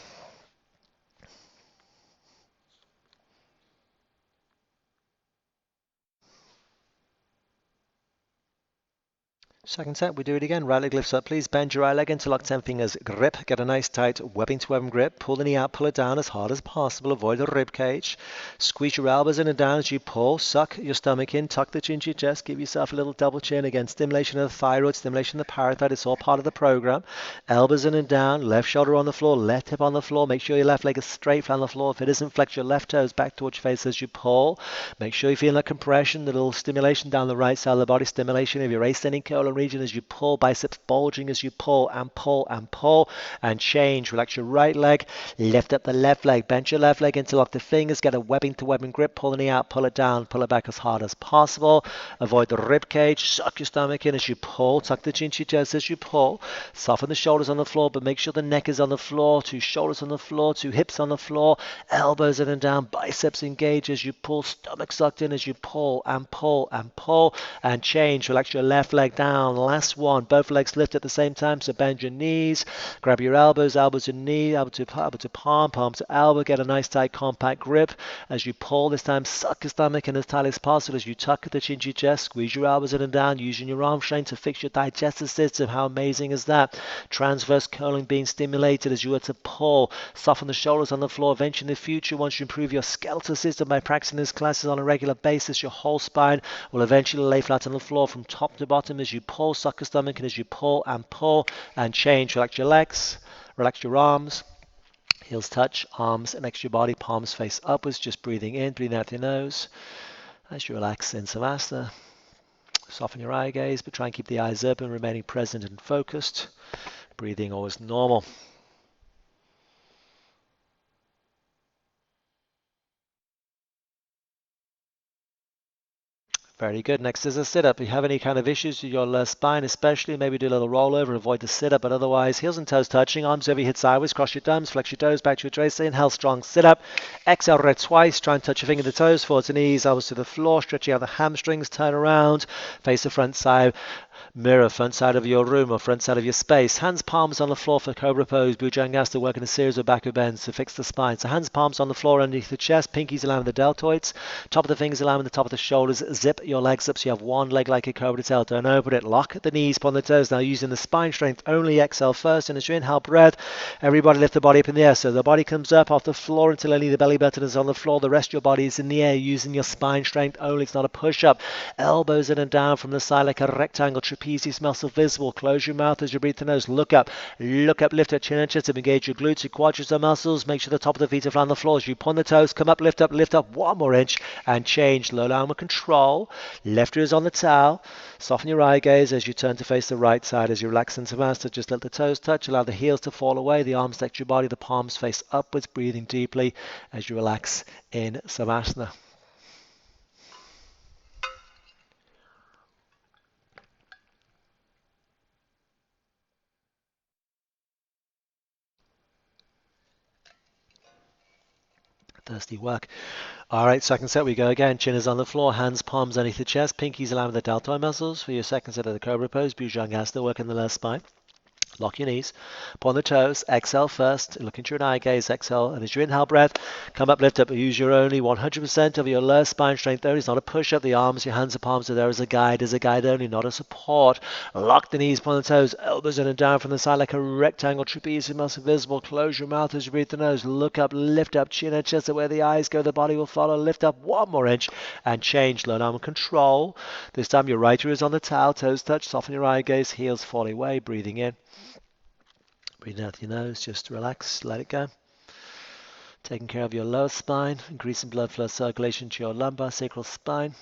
Second set, we do it again. Right leg lifts up, please. Bend your right leg, interlock 10 fingers, grip. Get a nice tight webbing to webbing grip. Pull the knee out, pull it down as hard as possible. Avoid the rib cage. Squeeze your elbows in and down as you pull. Suck your stomach in, tuck the chin to your chest. Give yourself a little double chin. Again, stimulation of the thyroid, stimulation of the parathyroid. It's all part of the program. Elbows in and down, left shoulder on the floor, left hip on the floor. Make sure your left leg is straight flat on the floor. If it isn't, flex your left toes back towards your face as you pull. Make sure you feel that compression, the little stimulation down the right side of the body, stimulation of your ascending colon region as you pull, biceps bulging as you pull and pull and pull and change. Relax your right leg, lift up the left leg, bend your left leg, interlock the fingers, get a webbing to webbing grip, pull the knee out, pull it down, pull it back as hard as possible. Avoid the rib cage, suck your stomach in as you pull, tuck the chin to your chest as you pull, soften the shoulders on the floor, but make sure the neck is on the floor, 2 shoulders on the floor, 2 hips on the floor, elbows in and down, biceps engage as you pull, stomach sucked in as you pull and pull and pull and change. Relax your left leg down. Last one, both legs lift at the same time, so bend your knees, grab your elbows, elbow to knee, elbow to palm, palm to elbow, get a nice tight compact grip as you pull. This time suck your stomach in as tight as possible as you tuck the chin to your chest, squeeze your elbows in and down, using your arm strength to fix your digestive system. How amazing is that? Transverse colon being stimulated as you were to pull, soften the shoulders on the floor. Eventually in the future, once you improve your skeletal system by practicing these classes on a regular basis, your whole spine will eventually lay flat on the floor from top to bottom as you pull, suck your stomach, and as you pull and change. Relax your legs, relax your arms, heels touch, arms next to your body, palms face upwards, just breathing in, breathing out your nose as you relax in Savasana. Soften your eye gaze, but try and keep the eyes open, remaining present and focused. Breathing always normal. Very good. Next is a sit-up. If you have any kind of issues with your spine, especially, maybe do a little rollover, avoid the sit-up, but otherwise, heels and toes touching, arms over your head sideways, cross your thumbs, flex your toes back to your trace. Inhale, strong sit-up. Exhale, red twice. Try and touch your finger to toes, forwards and knees, elbows to the floor, stretching out the hamstrings, turn around, face the front side. Mirror, front side of your room or front side of your space. Hands palms on the floor for Cobra pose. Bhujangasana, working a series of backward bends to fix the spine. So hands palms on the floor underneath the chest. Pinkies align with the deltoids. Top of the fingers align with the top of the shoulders. Zip your legs up so you have one leg like a Cobra tail. Don't open it. Lock the knees upon the toes. Now using the spine strength only. Exhale first. And as you inhale, breath, everybody lift the body up in the air. So the body comes up off the floor until only the belly button is on the floor. The rest of your body is in the air using your spine strength only. It's not a push-up. Elbows in and down from the side like a rectangle. Trapezius muscle visible. Close your mouth as you breathe the nose. Look up, lift up, chin and chest. Engage your glutes, your quadriceps muscles. Make sure the top of the feet are flat on the floor. As you point the toes, come up, lift up, 1 more inch and change. Low down with control. Left ear is on the towel. Soften your eye gaze as you turn to face the right side. As you relax into Savasana, just let the toes touch. Allow the heels to fall away. The arms next to your body. The palms face upwards. Breathing deeply as you relax in Savasana. Thirsty work. All right, second set we go again. Chin is on the floor, hands, palms underneath the chest, pinkies align with the deltoid muscles. For your second set of the Cobra pose, Bhujangasana, working the left spine. Lock your knees, point the toes, exhale first, look into your eye gaze, exhale, and as you inhale breath, come up, lift up, use your only 100% of your lower spine strength only. It's not a push-up, the arms, your hands and palms are there as a guide only, not a support. Lock the knees, point the toes, elbows in and down from the side like a rectangle, trapezius muscle visible. Close your mouth as you breathe the nose, look up, lift up, chin and chest, where the eyes go, the body will follow. Lift up 1 more inch and change. Low down with control. This time your right ear is on the towel, toes touch, soften your eye gaze, heels fall away, breathing in. Breathing out your nose, just relax, let it go. Taking care of your lower spine, increasing blood flow circulation to your lumbar, sacral spine.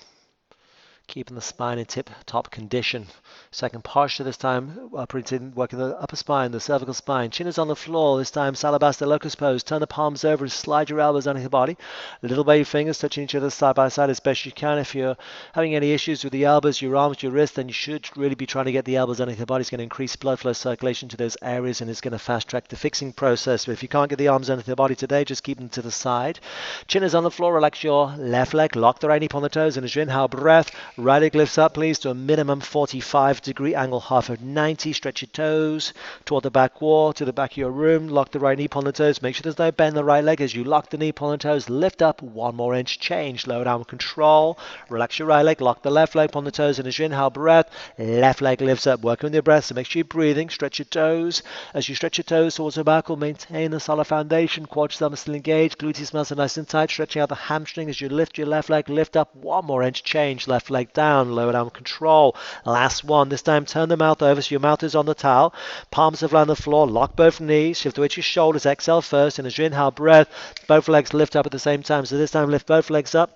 Keeping the spine in tip-top condition. Second posture this time, working the upper spine, the cervical spine. Chin is on the floor this time, Salabaster Locust pose. Turn the palms over and slide your elbows under your body. Little baby fingers touching each other side by side as best you can. If you're having any issues with the elbows, your arms, your wrists, then you should really be trying to get the elbows under your body. It's going to increase blood flow circulation to those areas and it's going to fast track the fixing process. But if you can't get the arms under the body today, just keep them to the side. Chin is on the floor, relax your left leg, lock the right knee on the toes, and as you inhale, breath. Right leg lifts up, please, to a minimum 45-degree angle, half of 90. Stretch your toes toward the back wall, to the back of your room. Lock the right knee on the toes. Make sure there's no bend in the right leg as you lock the knee on the toes. Lift up 1 more inch. Change. Lower down with control. Relax your right leg. Lock the left leg on the toes. And as you inhale, breath, left leg lifts up. Working with your breath, so make sure you're breathing. Stretch your toes. As you stretch your toes towards the back, will maintain the solid foundation. Quads are still engaged. Gluteus muscle nice and tight. Stretching out the hamstring as you lift your left leg. Lift up 1 more inch. Change. Left leg down, lower down, control. Last one. This time turn the mouth over so your mouth is on the towel. Palms have on the floor. Lock both knees. Shift the weight to your shoulders. Exhale first. And as you inhale, breath, both legs lift up at the same time. So this time lift both legs up.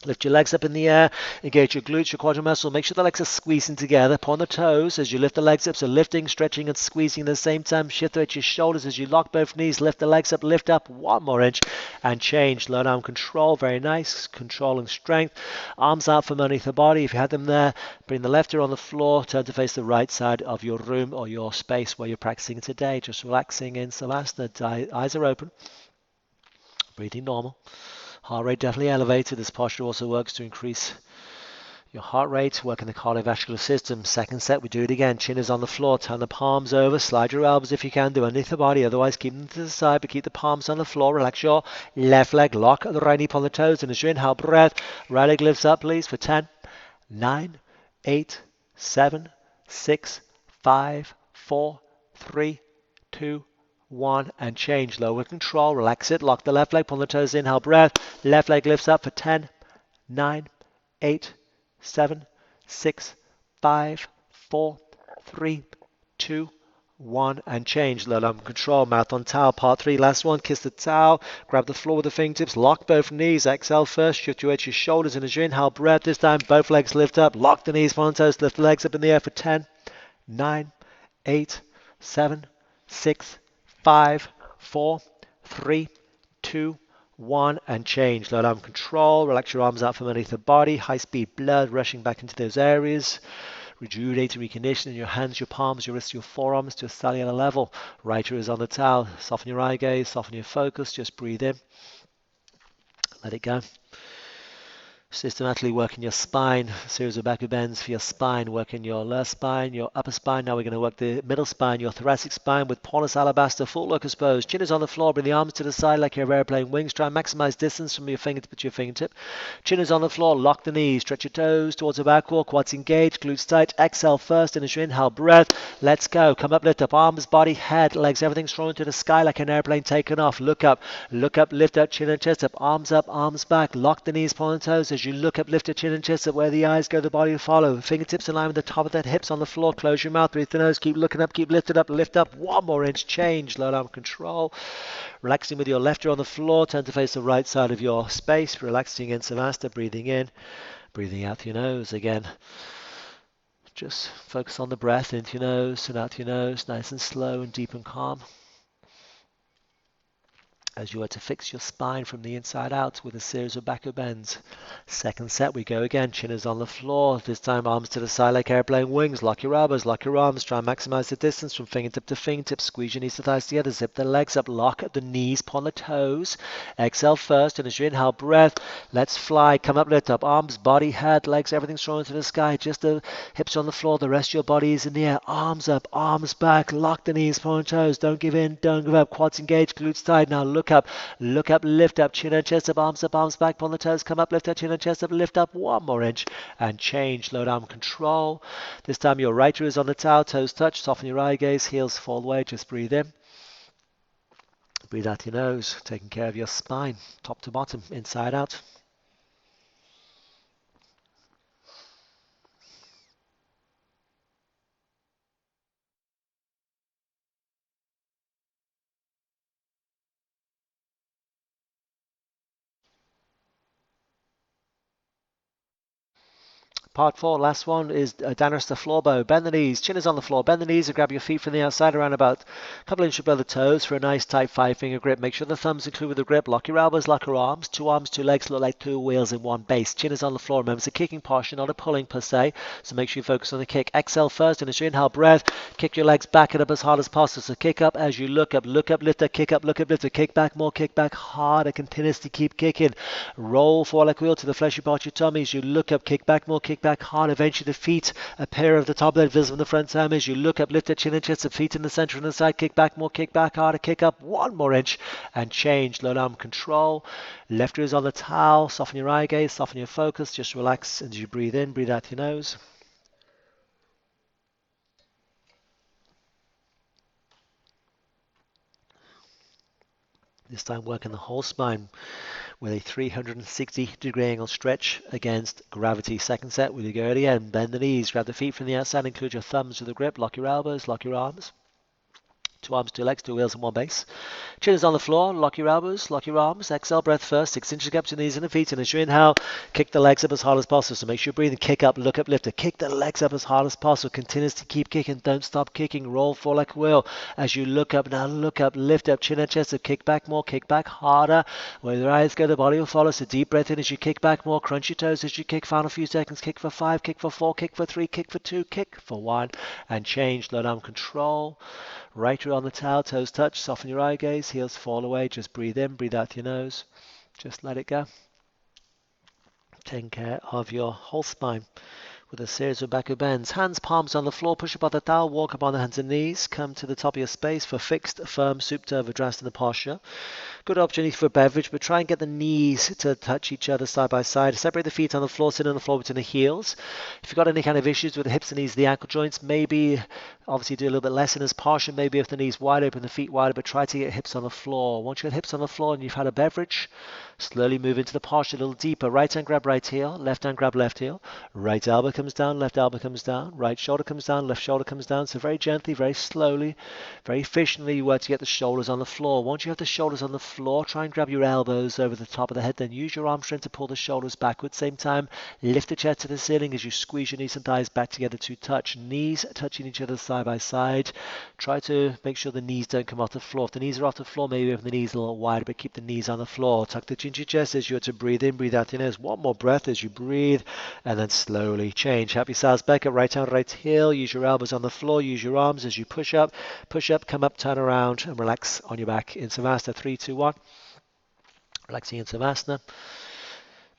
Lift your legs up in the air, engage your glutes, your quadril muscle. Make sure the legs are squeezing together. Point the toes as you lift the legs up. So lifting, stretching, and squeezing at the same time. Shift the weight to your shoulders as you lock both knees. Lift the legs up 1 more inch, and change. Low down control, very nice. Controlling strength. Arms out from underneath the body. If you had them there, bring the left ear on the floor. Turn to face the right side of your room or your space where you're practicing today. Just relaxing in Savasana. Eyes are open. Breathing normal. Heart rate definitely elevated. This posture also works to increase your heart rate, working the cardiovascular system. Second set, we do it again. Chin is on the floor. Turn the palms over. Slide your elbows if you can. Do underneath the body. Otherwise, keep them to the side, but keep the palms on the floor. Relax your left leg. Lock the right knee on the toes. And as you inhale, breath, right leg lifts up, please, for 10, 9, 8, 7, 6, 5, 4, 3, 2, 1, and change. Lower control. Relax it. Lock the left leg on the toes. Inhale, breath. Left leg lifts up for 10, 9, 8, 7, 6, 5, 4, 3, 2, 1, and change. Low down control. Mouth on towel. Part 3. Last one. Kiss the towel. Grab the floor with the fingertips. Lock both knees. Exhale first. Shift your weight to your shoulders. And as you inhale, breath. This time, both legs lift up. Lock the knees on the toes. Lift the legs up in the air for 10, 9, 8, 7, 6, 5, 4, 3, 2, 1, and change. Low down control. Relax your arms out from underneath the body. High speed blood rushing back into those areas. Rejuvenate and recondition your hands, your palms, your wrists, your forearms to a cellular level. Right ear is on the towel. Soften your eye gaze, soften your focus. Just breathe in. Let it go. Systematically working your spine, a series of backward bends for your spine, working your lower spine, your upper spine. Now we're going to work the middle spine, your thoracic spine with Tortoise alabaster, full locust pose. Chin is on the floor, bring the arms to the side like you have airplane wings. Try and maximize distance from your fingertip to your fingertip. Chin is on the floor, lock the knees, stretch your toes towards the back wall, quads engaged, glutes tight. Exhale first, and as you inhale, breath. Let's go. Come up, lift up, arms, body, head, legs, everything's thrown to the sky like an airplane taking off. Look up, lift up, chin and chest up, arms back. Lock the knees, point the toes. As you look up, lift your chin and chest up, where the eyes go, the body will follow. Fingertips in line with the top of the hips on the floor. Close your mouth, breathe the nose, keep looking up, keep lifted up, lift up 1 more inch, change, low down control. Relaxing with your left ear on the floor, turn to face the right side of your space, relaxing in Savasana, breathing in, breathing out through your nose again. Just focus on the breath, into your nose and out through your nose, nice and slow and deep and calm. As you are to fix your spine from the inside out with a series of backward bends. Second set, we go again. Chin is on the floor. This time, arms to the side like airplane wings. Lock your elbows, lock your arms. Try and maximize the distance from fingertip to fingertip. Squeeze your knees to thighs together. Zip the legs up. Lock the knees upon the toes. Exhale first, and as you inhale, breath. Let's fly. Come up, lift up. Arms, body, head, legs, everything's thrown into the sky. Just the hips on the floor. The rest of your body is in the air. Arms up, arms back. Lock the knees upon the toes. Don't give in, don't give up. Quads engaged, glutes tight. Now look up, lift up, chin and chest up, arms back, on the toes, come up, lift up, chin and chest up, lift up 1 more inch, and change, low down control. This time your right ear is on the towel, toes touch, soften your eye gaze, heels fall away, just breathe in. Breathe out your nose, taking care of your spine, top to bottom, inside out. Part 4, last one, is Danner's the floor bow. Bend the knees, chin is on the floor. Bend the knees and grab your feet from the outside around about a couple inches above the toes for a nice tight 5-finger grip. Make sure the thumbs include with the grip. Lock your elbows, lock your arms. 2 arms, 2 legs look like 2 wheels in one base. Chin is on the floor. Remember, it's a kicking posture, not a pulling per se. So make sure you focus on the kick. Exhale first, and as you inhale, breath, kick your legs back and up as hard as possible. So kick up as you look up, lift it, kick up, look up, lift it, kick back more, kick back harder, continuously keep kicking. Roll forward like a wheel to the fleshy part of your tummy. As you look up, kick back more, kick back hard. Eventually the feet appear of the top leg visible in the front arm. As you look up, lift the chin and chest, the feet in the center and the side. Kick back more, kick back harder, kick up 1 more inch and change. Low arm control. Left ear is on the towel. Soften your eye gaze, soften your focus. Just relax as you breathe in, breathe out your nose. This time working the whole spine with a 360-degree angle stretch against gravity. Second set, we go earlier and bend the knees. Grab the feet from the outside, include your thumbs with the grip. Lock your elbows, lock your arms. 2 arms, 2 legs, 2 wheels in one base. Chin is on the floor. Lock your elbows, lock your arms. Exhale, breath first. 6 inches up to the knees and the feet. And as you inhale, kick the legs up as hard as possible. So make sure you breathe and kick up, look up, lift it. Kick the legs up as hard as possible. Continuously keep kicking. Don't stop kicking. Roll forward like a wheel. As you look up, now look up, lift up, chin and chest. So kick back more, kick back harder. Where your eyes go, the body will follow. So deep breath in as you kick back more. Crunch your toes as you kick. Final few seconds. Kick for 5, kick for 4, kick for 3, kick for 2, kick for 1. And change. Low arm control. Right ear on the towel, toes touch, soften your eye gaze, heels fall away, just breathe in, breathe out your nose, just let it go. Taking care of your whole spine with a series of backward bends. Hands, palms on the floor, push up on the towel, walk up on the hands and knees, come to the top of your space for fixed, firm, souped over Drasana posture. Good opportunity for a beverage, but try and get the knees to touch each other side by side. Separate the feet on the floor, sit on the floor between the heels. If you've got any kind of issues with the hips and knees, the ankle joints, maybe obviously do a little bit less in this posture. Maybe if the knees wide open, the feet wider, but try to get hips on the floor. Once you get hips on the floor and you've had a beverage, slowly move into the posture a little deeper. Right hand grab right heel, left hand grab left heel. Right elbow comes down, left elbow comes down. Right shoulder comes down, left shoulder comes down. So very gently, very slowly, very efficiently you work to get the shoulders on the floor. Once you have the shoulders on the floor, try and grab your elbows over the top of the head. Then use your arm strength to pull the shoulders backwards. Same time, lift the chest to the ceiling as you squeeze your knees and thighs back together to touch. Knees touching each other side by side. Try to make sure the knees don't come off the floor. If the knees are off the floor, maybe open the knees a little wider, but keep the knees on the floor. Tuck the chin to your chest as you are to breathe in, breathe out your nose. 1 more breath as you breathe, and then slowly change. Happy sides back up, right hand, right heel. Use your elbows on the floor. Use your arms as you push up, come up, turn around, and relax on your back in Savasana. 3, 2, 1. Relaxing in Savasana.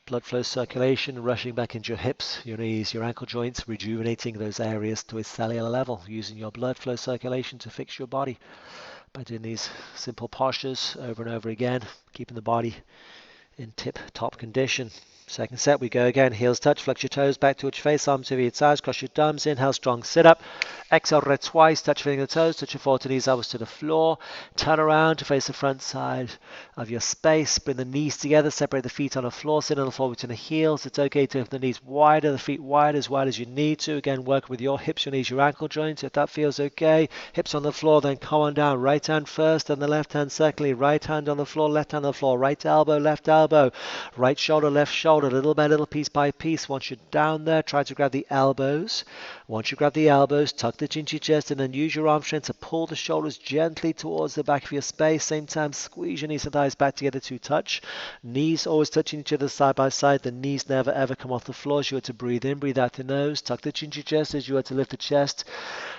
Blood flow circulation, rushing back into your hips, your knees, your ankle joints, rejuvenating those areas to a cellular level, using your blood flow circulation to fix your body by doing these simple postures over and over again, keeping the body in tip-top condition. Second set, we go again. Heels touch, flex your toes back towards your face, arms to your sides, cross your thumbs, inhale, strong sit up. Exhale, red twice, touch the toes, touch your forward knees, elbows to the floor. Turn around to face the front side of your space. Bring the knees together, separate the feet on the floor, sit on the floor between the heels. It's okay to have the knees wider, the feet wide as you need to. Again, work with your hips, your knees, your ankle joints. If that feels okay, hips on the floor, then come on down. Right hand first, and the left hand secondly. Right hand on the floor, left hand on the floor. Right elbow, left elbow. Right shoulder, left shoulder, little by little, piece by piece. Once you're down there, try to grab the elbows. Once you grab the elbows, tuck the chin to your chest, and then use your arm strength to pull the shoulders gently towards the back of your space. Same time, squeeze your knees and thighs back together to touch. Knees always touching each other side by side. The knees never ever come off the floor. As you are to breathe in, breathe out the nose. Tuck the chin to your chest as you are to lift the chest.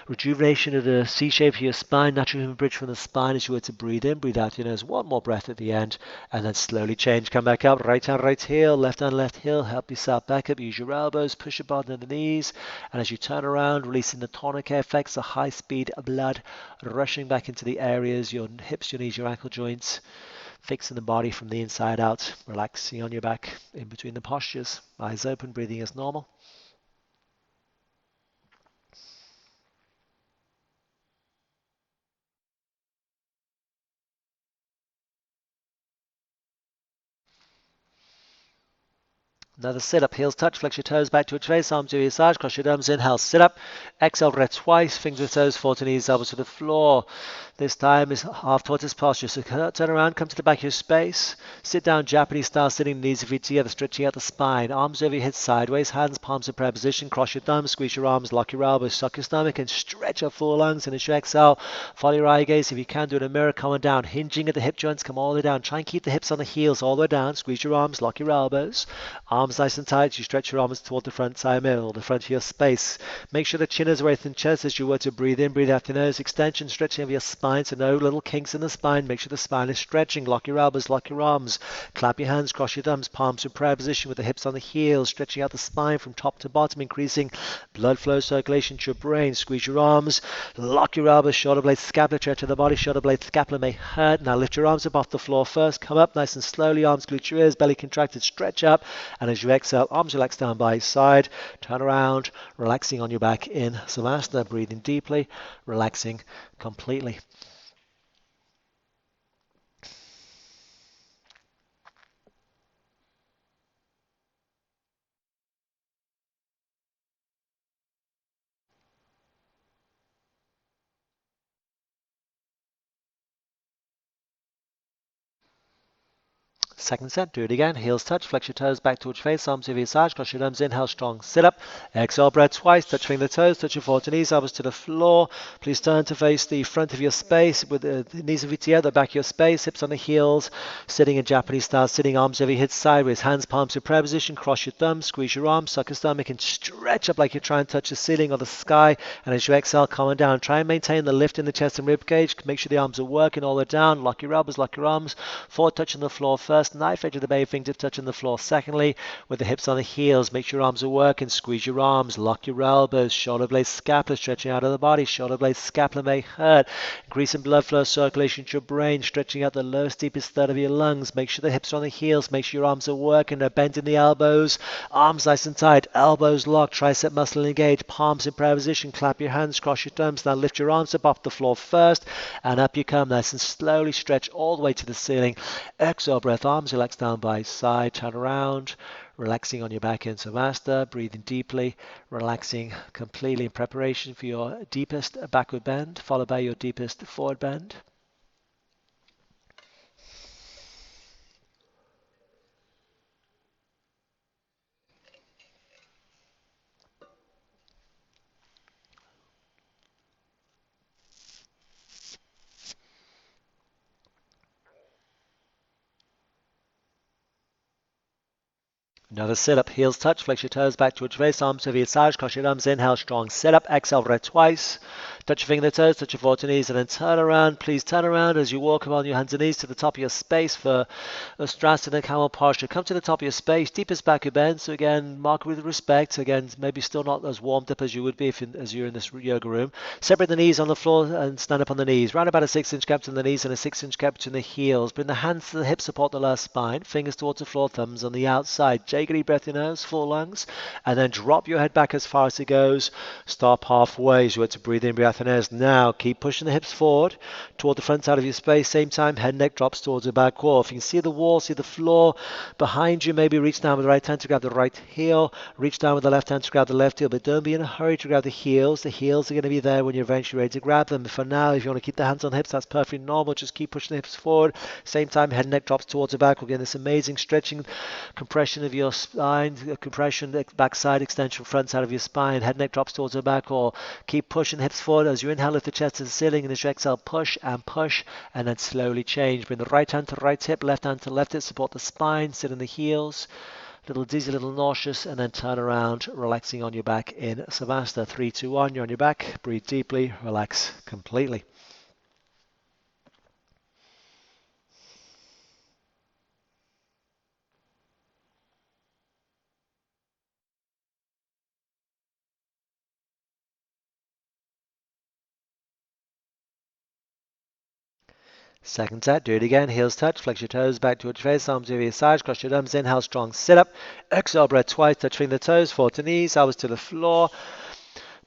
Rejuvenation of the C shape of your spine, natural human bridge from the spine as you were to breathe in, breathe out your nose. 1 more breath at the end, and then slowly change. Come back up, right hand, right heel, left hand, left heel. Help yourself back up. Use your elbows, push your bottom of the knees, and as you turn around, releasing the tourniquet effects, the high-speed blood rushing back into the areas, your hips, your knees, your ankle joints, fixing the body from the inside out, relaxing on your back in between the postures. Eyes open, breathing as normal. Another sit-up, heels touch, flex your toes back to a face, arms to your side, cross your arms, inhale, sit up, exhale, breath twice, fingers to toes, fall to knees, elbows to the floor. This time is half tortoise posture, so turn around, come to the back of your space, sit down Japanese style, sitting knees and feet together, stretching out the spine, arms over your head sideways, hands, palms in prayer position, cross your thumbs, squeeze your arms, lock your elbows, suck your stomach, and stretch up full lungs, and as you exhale, follow your eye gaze, if you can, do it in a mirror, come on down, hinging at the hip joints, come all the way down, try and keep the hips on the heels all the way down, squeeze your arms, lock your elbows, arms nice and tight, you stretch your arms toward the front side middle, the front of your space. Make sure the chin is away from the chest as you were to breathe in, breathe out the nose, extension, stretching of your spine, so no little kinks in the spine. Make sure the spine is stretching. Lock your elbows, lock your arms. Clap your hands, cross your thumbs, palms in prayer position with the hips on the heels, stretching out the spine from top to bottom, increasing blood flow circulation to your brain. Squeeze your arms, lock your elbows, shoulder blades, scapula, stretch to the body, shoulder blades, scapula may hurt. Now lift your arms up off the floor first. Come up nice and slowly, arms glute your ears, belly contracted, stretch up, and as you exhale, arms relax down by your side, turn around, relaxing on your back in Savasana, breathing deeply, relaxing completely. Second set, do it again. Heels touch, flex your toes back towards your face, arms over your sides, cross your arms, inhale, strong sit up. Exhale, breath twice, touching the toes, touch your forward knees, elbows to the floor. Please turn to face the front of your space with the knees and feet together, back of your space, hips on the heels, sitting in Japanese style, sitting arms over your head sideways, hands, palms in prayer position, cross your thumbs, squeeze your arms, suck your stomach, and stretch up like you're trying to touch the ceiling or the sky. And as you exhale, calm on down. Try and maintain the lift in the chest and rib cage. Make sure the arms are working all the way down. Lock your elbows, lock your arms. Forward touching the floor first, knife edge of the baby fingertip touching the floor. Secondly, with the hips on the heels, make sure your arms are working. Squeeze your arms, lock your elbows, shoulder blades, scapula stretching out of the body. Shoulder blades, scapula may hurt. Increasing blood flow circulation to your brain, stretching out the lowest, deepest third of your lungs. Make sure the hips are on the heels. Make sure your arms are working. They're bending the elbows. Arms nice and tight. Elbows locked. Tricep muscle engaged. Palms in prayer position. Clap your hands. Cross your thumbs. Now lift your arms up off the floor first, and up you come. Nice and slowly stretch all the way to the ceiling. Exhale, breath. Arms relax down by side, turn around, relaxing on your back in Savasana, breathing deeply, relaxing completely in preparation for your deepest backward bend, followed by your deepest forward bend. Another sit-up, heels touch, flex your toes back towards your face, arms over your sides, cross your arms, inhale, strong sit-up, exhale, breath twice. Touch your finger to toes, touch your forward knees, and then turn around. Please turn around as you walk on your hands and knees to the top of your space for Ustrasana Camel posture. Come to the top of your space, deepest backward bend. So again, mark with respect. Again, maybe still not as warmed up as you would be as you're in this yoga room. Separate the knees on the floor and stand up on the knees. Round about a 6-inch gap between the knees and a 6-inch gap between the heels. Bring the hands to the hips, support the lower spine. Fingers towards the floor, thumbs on the outside. Take a deep breath in your nose, full lungs, and then drop your head back as far as it goes. Stop halfway as you want to breathe in, breathe out. Now keep pushing the hips forward toward the front side of your space. Same time, head and neck drops towards the back wall. If you can see the wall, see the floor behind you, maybe reach down with the right hand to grab the right heel. Reach down with the left hand to grab the left heel, but don't be in a hurry to grab the heels. The heels are going to be there when you're eventually ready to grab them. For now, if you want to keep the hands on the hips, that's perfectly normal. Just keep pushing the hips forward. Same time, head and neck drops towards the back. We're getting this amazing stretching, compression of your spine, compression, back side extension, front side of your spine. Head and neck drops towards the back wall. Keep pushing the hips forward as you inhale, lift the chest to the ceiling, and as you exhale, push, and then slowly change. Bring the right hand to the right hip, left hand to the left hip, support the spine, sit in the heels, little dizzy, little nauseous, and then turn around, relaxing on your back in Savasana. 3, 2, 1, you're on your back, breathe deeply, relax completely. Second set, do it again. Heels touch, flex your toes back towards your face, arms over your sides, cross your arms, inhale, strong sit up. Exhale, breath twice, touching the toes, forward to knees, elbows to the floor.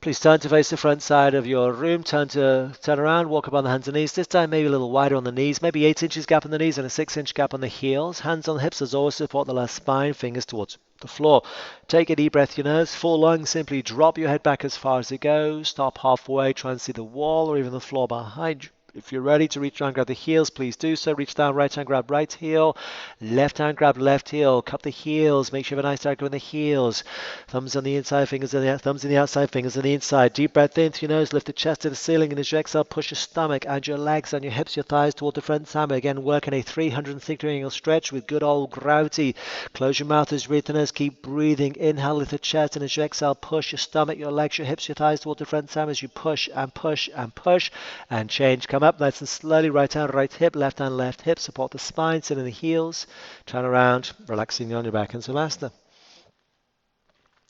Please turn to face the front side of your room. Turn around, walk up on the hands and knees. This time maybe a little wider on the knees, maybe 8 inches gap on the knees and a 6-inch gap on the heels. Hands on the hips as always, support the left spine, fingers towards the floor. Take a deep breath, your nose, full lungs. Simply drop your head back as far as it goes. Stop halfway, try and see the wall or even the floor behind you. If you're ready to reach down, grab the heels, please do so. Reach down, right hand, grab right heel. Left hand, grab left heel. Cup the heels. Make sure you have a nice circle in the heels. Thumbs on the inside, fingers on the thumbs in the outside, fingers on the inside. Deep breath in through your nose. Lift the chest to the ceiling. And as you exhale, push your stomach and your legs and your hips, your thighs toward the front side. Again, working a 360 angle stretch with good old gravity. Close your mouth as you breathe the nose. Keep breathing. Inhale, lift the chest. And as you exhale, push your stomach, your legs, your hips, your thighs toward the front side as you push and push and push. And change. Come up nice and slowly. Right hand, right hip, left hand, left hip. Support the spine, sit in the heels. Turn around, relaxing on your back in Savasana.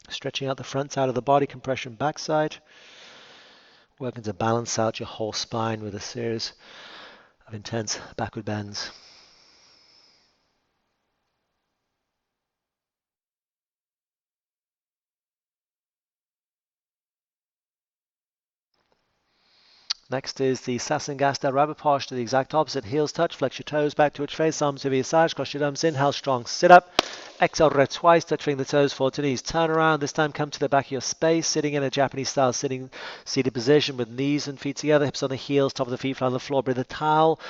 Stretching out the front side of the body, compression backside. Working to balance out your whole spine with a series of intense backward bends. Next is the Sasangasta rabbit posture, the exact opposite. Heels touch, flex your toes back towards face, arms to your side, cross your arms, inhale, strong, sit up. Exhale, rotate twice, touching the toes, forward to knees. Turn around, this time come to the back of your space, sitting in a Japanese style, seated position with knees and feet together, hips on the heels, top of the feet flat on the floor. Bring the towel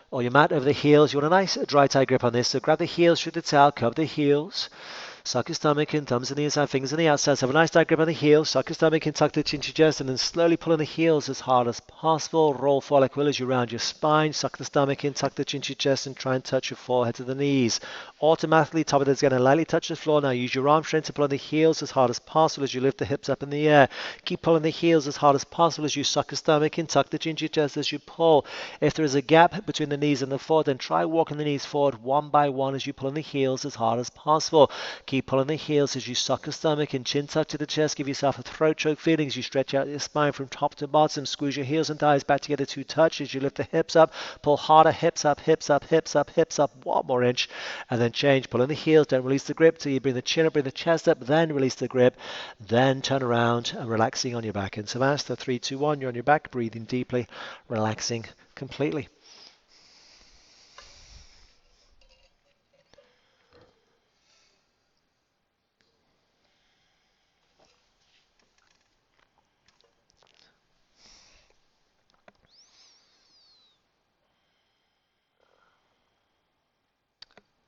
or your mat over the heels. You want a nice dry tie grip on this, so grab the heels through the towel, cover the heels. Suck your stomach in, thumbs on the inside, fingers on the outside. So have a nice tight grip on the heels. Suck your stomach in, tuck the chin to your chest, and then slowly pull in the heels as hard as possible. Roll forward like will as you round your spine. Suck the stomach in, tuck the chin to your chest, and try and touch your forehead to the knees. Automatically, top of it is going to lightly touch the floor. Now use your arm strength to pull in the heels as hard as possible as you lift the hips up in the air. Keep pulling the heels as hard as possible as you suck your stomach in, tuck the chin to your chest as you pull. If there is a gap between the knees and the foot, then try walking the knees forward one by one as you pull in the heels as hard as possible. Keep pulling the heels as you suck your stomach and chin tuck to the chest. Give yourself a throat choke feeling as you stretch out your spine from top to bottom. Squeeze your heels and thighs back together to touch as you lift the hips up. Pull harder, hips up, hips up, hips up, hips up. One more inch. And then change. Pull in the heels. Don't release the grip till you bring the chin up, bring the chest up. Then release the grip. Then turn around and relaxing on your back. In Savasana, 3, 2, 1. You're on your back. Breathing deeply. Relaxing completely.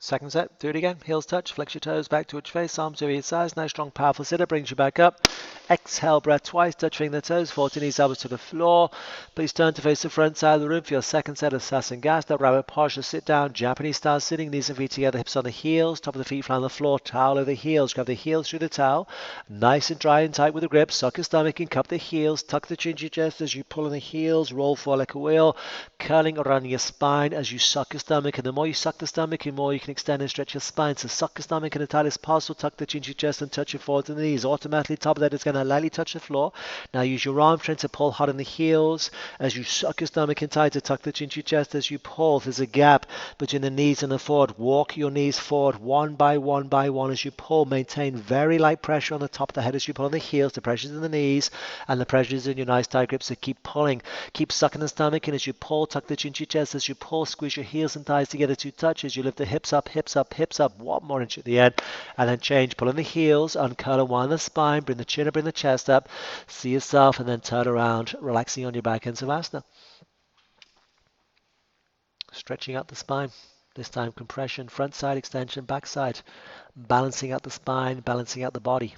Second set, do it again. Heels touch, flex your toes back towards your face, arms over your sides. Nice, strong, powerful sit-up brings you back up. Exhale, breath twice, touching the toes, 14 knees, elbows to the floor. Please turn to face the front side of the room for your second set of Sasangasta. Rabbit posture, sit down, Japanese style sitting, knees and feet together, hips on the heels, top of the feet flat on the floor, towel over the heels. Grab the heels through the towel, nice and dry and tight with the grip. Suck your stomach and cup the heels, tuck the chin to your chest as you pull in the heels, roll forward like a wheel, curling around your spine as you suck your stomach. And the more you suck the stomach, the more you can extend and stretch your spine. So suck your stomach in the tight as possible, tuck the chin to your chest and touch your forward to the knees. Automatically, top of that is going to lightly touch the floor. Now use your arm strength to pull hard in the heels as you suck your stomach in tight to tuck the chin to your chest as you pull. If there's a gap between the knees and the forward, walk your knees forward one by one as you pull. Maintain very light pressure on the top of the head as you pull on the heels. The pressure's in the knees and the pressure's in your nice tight grip. So keep pulling. Keep sucking the stomach in as you pull. Tuck the chin to your chest as you pull. Squeeze your heels and thighs together to touch as you lift the hips up, hips up, hips up. One more inch at the end. And then change. Pull in the heels, uncurl and wind the spine. Bring the chin up, bring the chest up. See yourself and then turn around, relaxing on your back in Savasana. Stretching out the spine. This time compression, front side extension, back side. Balancing out the spine, balancing out the body.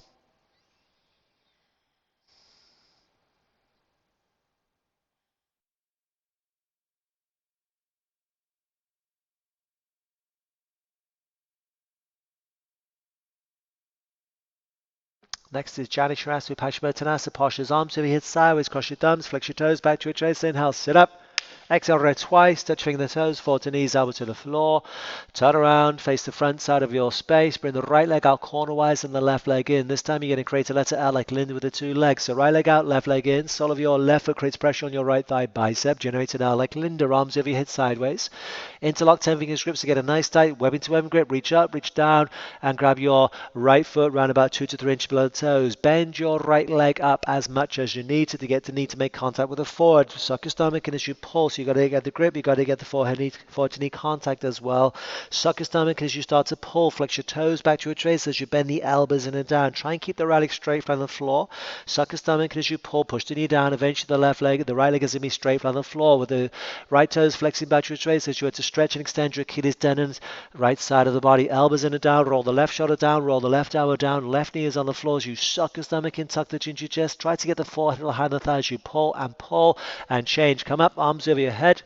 Next is Janisharasana Paschimottanasana. Postures arms to the hips sideways. Cross your thumbs. Flex your toes back to your chest. Inhale. Sit up. Exhale, rotate twice, touching the toes, forward to knees, elbow to the floor. Turn around, face the front side of your space. Bring the right leg out cornerwise and the left leg in. This time you're going to create a letter L like Linda with the two legs. So right leg out, left leg in. Sole of your left foot creates pressure on your right thigh bicep. Generate an L like Linda, arms over your head sideways. Interlock 10 fingers grips to get a nice tight webbing to webbing grip. Reach up, reach down, and grab your right foot round about 2 to 3 inches below the toes. Bend your right leg up as much as you need to get the knee to make contact with the forward. Suck your stomach in as you pull. So you got to get the grip, you got to get the forward to knee contact as well. Suck your stomach as you start to pull. Flex your toes back to a trace as you bend the elbows in and down. Try and keep the right leg straight from the floor. Suck your stomach as you pull. Push the knee down. Eventually the right leg is going to be straight from the floor with the right toes flexing back to a trace as you have to stretch and extend your Achilles tendons. Right side of the body, elbows in and down. Roll the left shoulder down. Roll the left elbow down. Left knee is on the floor as you suck your stomach in. Tuck the chin to your chest. Try to get the forehead behind the thighs. You pull and change. Come up, arms over your head.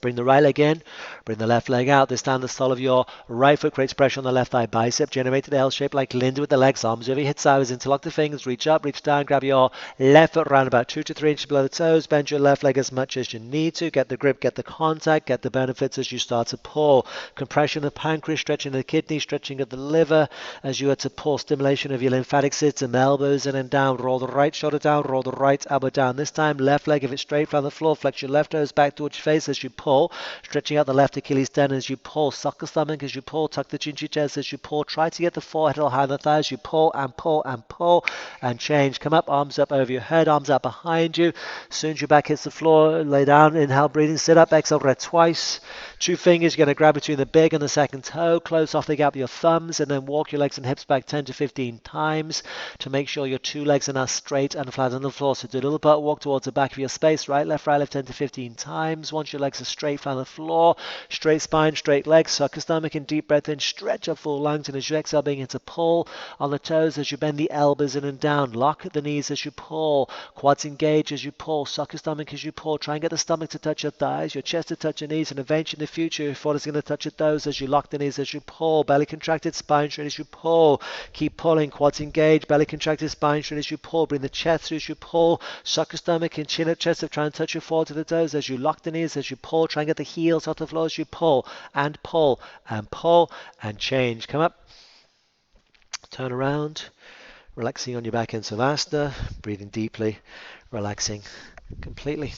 Bring the right leg in, bring the left leg out. This time the sole of your right foot creates pressure on the left thigh bicep. Generate an L shape like Linda with the legs, arms over your head sideways. Interlock the fingers, reach up, reach down, grab your left foot around about 2 to 3 inches below the toes. Bend your left leg as much as you need to. Get the grip, get the contact, get the benefits as you start to pull. Compression of the pancreas, stretching the kidney, stretching of the liver as you are to pull. Stimulation of your lymphatic system, elbows in and down. Roll the right shoulder down, roll the right elbow down. This time left leg, if it's straight from the floor, flex your left toes back towards your face as you pull. Stretching out the left Achilles tendon as you pull. Suck the stomach as you pull. Tuck the chin to your chest as you pull. Try to get the forehead behind the thighs. You pull and change. Come up, arms up over your head, arms out behind you. As soon as your back hits the floor, lay down. Inhale, breathing, sit up. Exhale, rotate twice. 2 fingers, you're going to grab between the big and the second toe. Close off the gap with your thumbs and then walk your legs and hips back 10 to 15 times to make sure your 2 legs are now straight and flat on the floor. So do a little butt walk towards the back of your space. Right, left, 10 to 15 times. Once your legs are straight, flat on the floor, straight spine, straight legs, suck your stomach and deep breath in, stretch up full lungs, and as you exhale, begin to pull on the toes as you bend the elbows in and down. Lock at the knees as you pull, quads engage as you pull, suck your stomach as you pull. Try and get the stomach to touch your thighs, your chest to touch your knees, and eventually in the future your foot is going to touch your toes as you lock the knees as you pull. Belly contracted, spine straight as you pull. Keep pulling, quads engage, belly contracted, spine straight as you pull. Bring the chest through as you pull. Suck your stomach and chin up, chest up. Try and touch your forward to the toes as you lock the knees as you pull. Try and get the heels off the floor as you pull and change. Come up, turn around, relaxing on your back in Savasana, breathing deeply, relaxing completely.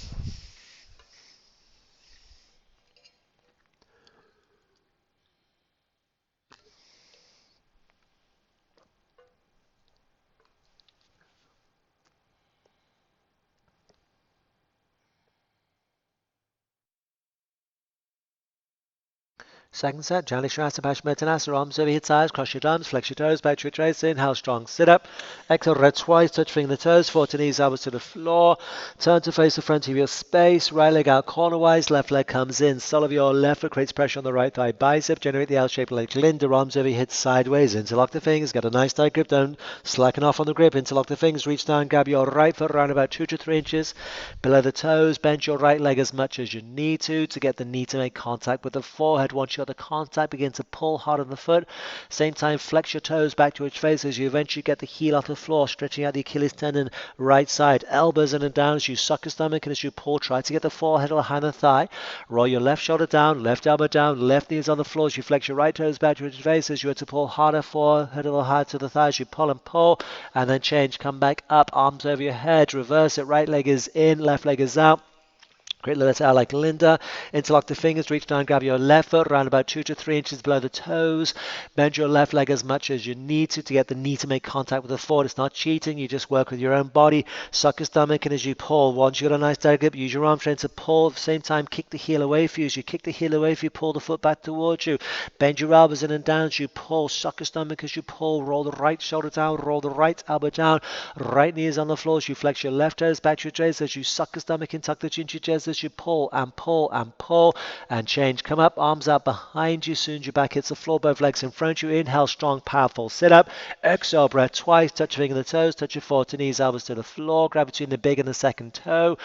Second set, Jali Shrasta Pashmetanasa, arms over your thighs, cross your arms, flex your toes, back to your trace, inhale strong, sit up, exhale, red twice, touch finger the toes, forward to knees, elbows to the floor, turn to face the front of your space, right leg out cornerwise, left leg comes in, sole of your left foot creates pressure on the right thigh bicep, generate the L shape like Linda, arms over your head sideways, interlock the fingers, get a nice tight grip, don't slacken off on the grip, interlock the fingers, reach down, grab your right foot around about 2 to 3 inches below the toes, bend your right leg as much as you need to get the knee to make contact with the forehead. Once you're the contact, begin to pull hard on the foot. Same time, flex your toes back to its face as you eventually get the heel off the floor, stretching out the Achilles tendon right side. Elbows in and down as you suck your stomach, and as you pull, try to get the forehead behind the thigh. Roll your left shoulder down, left elbow down, left knee is on the floor as you flex your right toes back to its face as you are to pull harder, forehead a little higher to the thighs. You pull, and then change. Come back up, arms over your head. Reverse it. Right leg is in, left leg is out. Great letter L like Linda. Interlock the fingers, reach down, grab your left foot around about 2 to 3 inches below the toes. Bend your left leg as much as you need to get the knee to make contact with the forward. It's not cheating, you just work with your own body. Suck your stomach, and as you pull, once you got a nice tight grip, use your arm strength to pull. At the same time, kick the heel away for you. As you kick the heel away for you, pull the foot back towards you. Bend your elbows in and down as you pull. Suck your stomach as you pull. Roll the right shoulder down, roll the right elbow down. Right knee is on the floor as you flex your left toes back to your trace as you suck your stomach and tuck the chin to your chest as you pull and change. Come up, arms out behind you. Soon as your back hits the floor, both legs in front of you. Inhale, strong, powerful sit up. Exhale, breath twice. Touch your finger the toes, touch your forward to knees, elbows to the floor. Grab between the big and the second toe.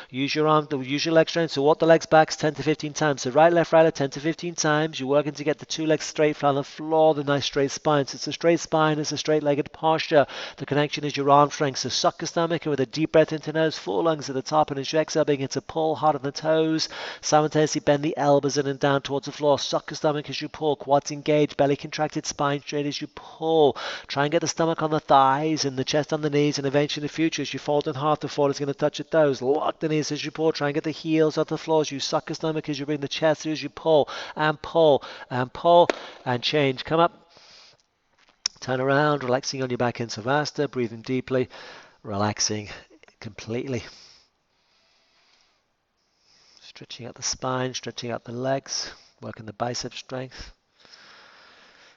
Use your arm, use your leg strength. So walk the legs back 10 to 15 times. So right, left, 10 to 15 times. You're working to get the 2 legs straight flat on the floor, the nice straight spine. So it's a straight spine, it's a straight-legged posture. The connection is your arm strength. So suck your stomach and with a deep breath into nose, full lungs at the top, and as you exhale, begin to pull hard on the toes. Simultaneously bend the elbows in and down towards the floor. Suck your stomach as you pull. Quads engaged, belly contracted, spine straight as you pull. Try and get the stomach on the thighs and the chest on the knees, and eventually in the future as you fold in half, the floor is going to touch your toes. Lock the knees as you pull. Try and get the heels off the floor as you suck your stomach as you bring the chest through as you pull and pull and pull and change. Come up. Turn around, relaxing on your back in Savasana, breathing deeply, relaxing completely. Stretching out the spine, stretching out the legs, working the bicep strength.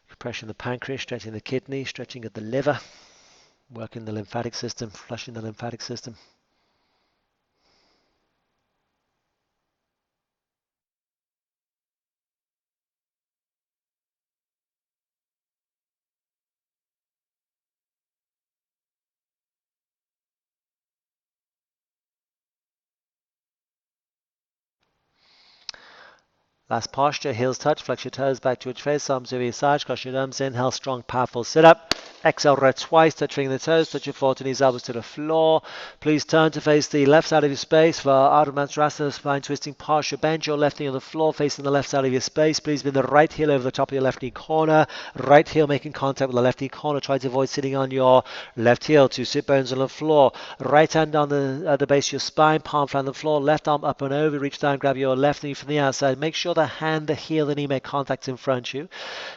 Compression of the pancreas, stretching the kidney, stretching of the liver, working the lymphatic system, flushing the lymphatic system. Last posture, heels touch, flex your toes back towards your face, arms over your sides, cross your arms, inhale, strong, powerful sit up. Exhale, rotate twice, touching the toes, touch your forward knees, elbows to the floor. Please turn to face the left side of your space for Ardha Matsasana, spine twisting posture. Bend your left knee on the floor, facing the left side of your space. Please bring the right heel over the top of your left knee corner. Right heel making contact with the left knee corner. Try to avoid sitting on your left heel. Two sit bones on the floor. Right hand on the base of your spine, palm flat on the floor. Left arm up and over. Reach down, grab your left knee from the outside. Make sure the hand, the heel, the knee make contact in front of you.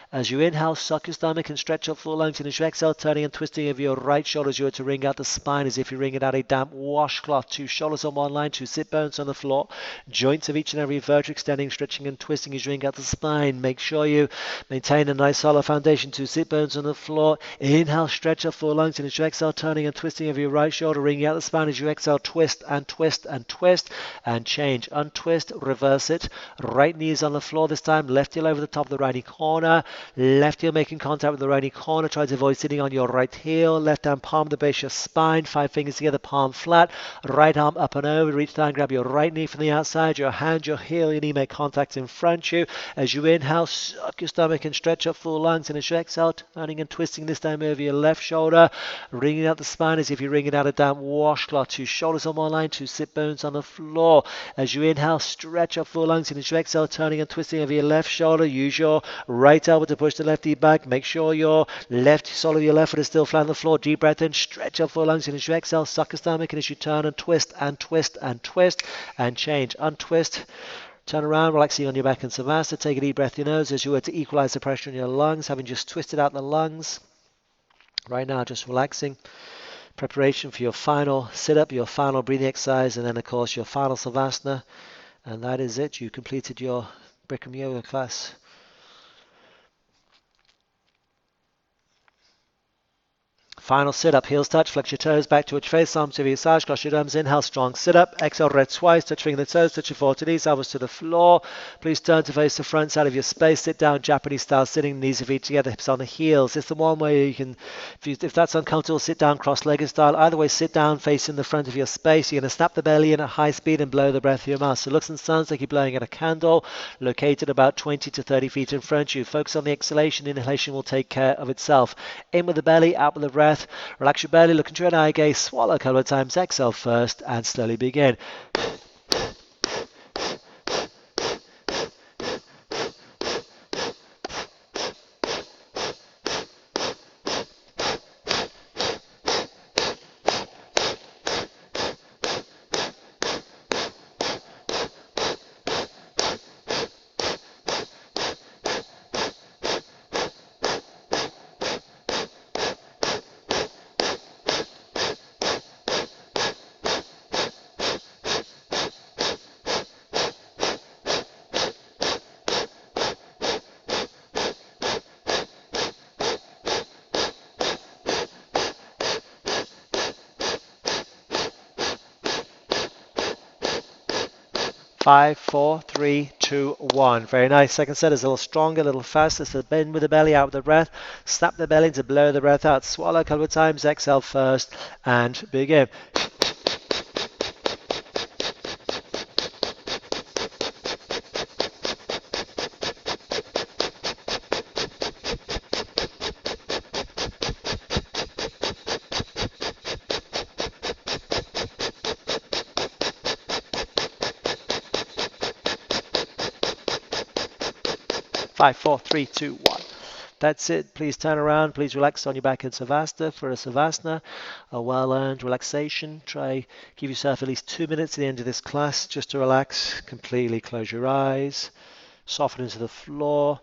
As you inhale, suck your stomach and stretch your full lungs. And as you exhale, turning and twisting of your right shoulder as you were to wring out the spine as if you're wringing out a damp washcloth. Two shoulders on one line, two sit bones on the floor. Joints of each and every vertebra extending, stretching and twisting as you wring out the spine. Make sure you maintain a nice solid foundation. Two sit bones on the floor. Inhale, stretch your full lungs. And as you exhale, turning and twisting of your right shoulder, wringing out the spine as you exhale, twist and twist and twist and change. Untwist, reverse it. Right knee is on the floor this time. Left heel over the top of the right knee corner. Left heel making contact with the right knee corner. Try to avoid sitting on your right heel. Left hand palm the base of your spine. 5 fingers together, palm flat. Right arm up and over. Reach down, grab your right knee from the outside. Your hand, your heel, your knee make contact in front of you. As you inhale, suck your stomach and stretch up full lungs. And as you exhale, turning and twisting this time over your left shoulder. Wringing out the spine as if you're wringing out a damp washcloth. Two shoulders on one line, two sit bones on the floor. As you inhale, stretch up full lungs. And as you exhale, turning and twisting over your left shoulder. Use your right elbow to push the left knee back. Make sure your left sole of your left foot is still flat on the floor. Deep breath in, stretch up full lungs. And as you exhale, suck your stomach. And as you turn and twist and twist and twist and change. Untwist. Turn around, relaxing on your back in Savasana. Take a deep breath through your nose as you were to equalize the pressure in your lungs, having just twisted out the lungs. Right now, just relaxing. Preparation for your final sit-up, your final breathing exercise, and then, of course, your final Savasana. And that is it. You completed your Bikram Yoga class. Final sit-up, heels touch, flex your toes back towards your face, arms over your sides, cross your arms, inhale, strong sit-up, exhale, rotate twice, touching the toes, touch your forward knees, elbows to the floor. Please turn to face the front side of your space, sit down, Japanese style, sitting, knees of feet together, hips on the heels. It's the one way you can, if that's uncomfortable, sit down, cross-legged style. Either way, sit down, facing the front of your space. You're going to snap the belly in at high speed and blow the breath through your mouth. So it looks and sounds like you're blowing at a candle, located about 20 to 30 feet in front of you. Focus on the exhalation, inhalation will take care of itself. In with the belly, out with the breath. Relax your belly, look into your eye gaze, swallow a couple of times, exhale first, and slowly begin. 5, 4, 3, 2, 1. Very nice. Second set is a little stronger, a little faster. So bend with the belly, out with the breath. Snap the belly to blow the breath out. Swallow a couple of times. Exhale first and begin. 5, 4, 3, 2, 1. That's it. Please turn around. Please relax on your back in Savasana for a Savasana, a well-earned relaxation. Give yourself at least 2 minutes at the end of this class just to relax. Completely close your eyes. Soften into the floor.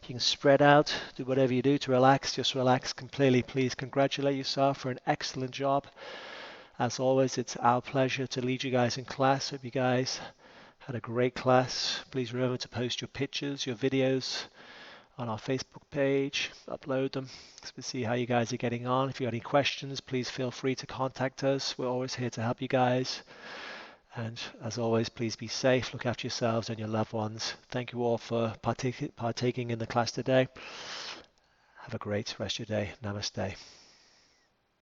You can spread out. Do whatever you do to relax. Just relax completely. Please congratulate yourself for an excellent job. As always, it's our pleasure to lead you guys in class. Hope you guys had a great class. Please remember to post your pictures, your videos on our Facebook page, upload them so we see how you guys are getting on. If you have any questions, please feel free to contact us. We're always here to help you guys. And as always, please be safe, look after yourselves and your loved ones. Thank you all for partaking in the class today. Have a great rest of your day. Namaste.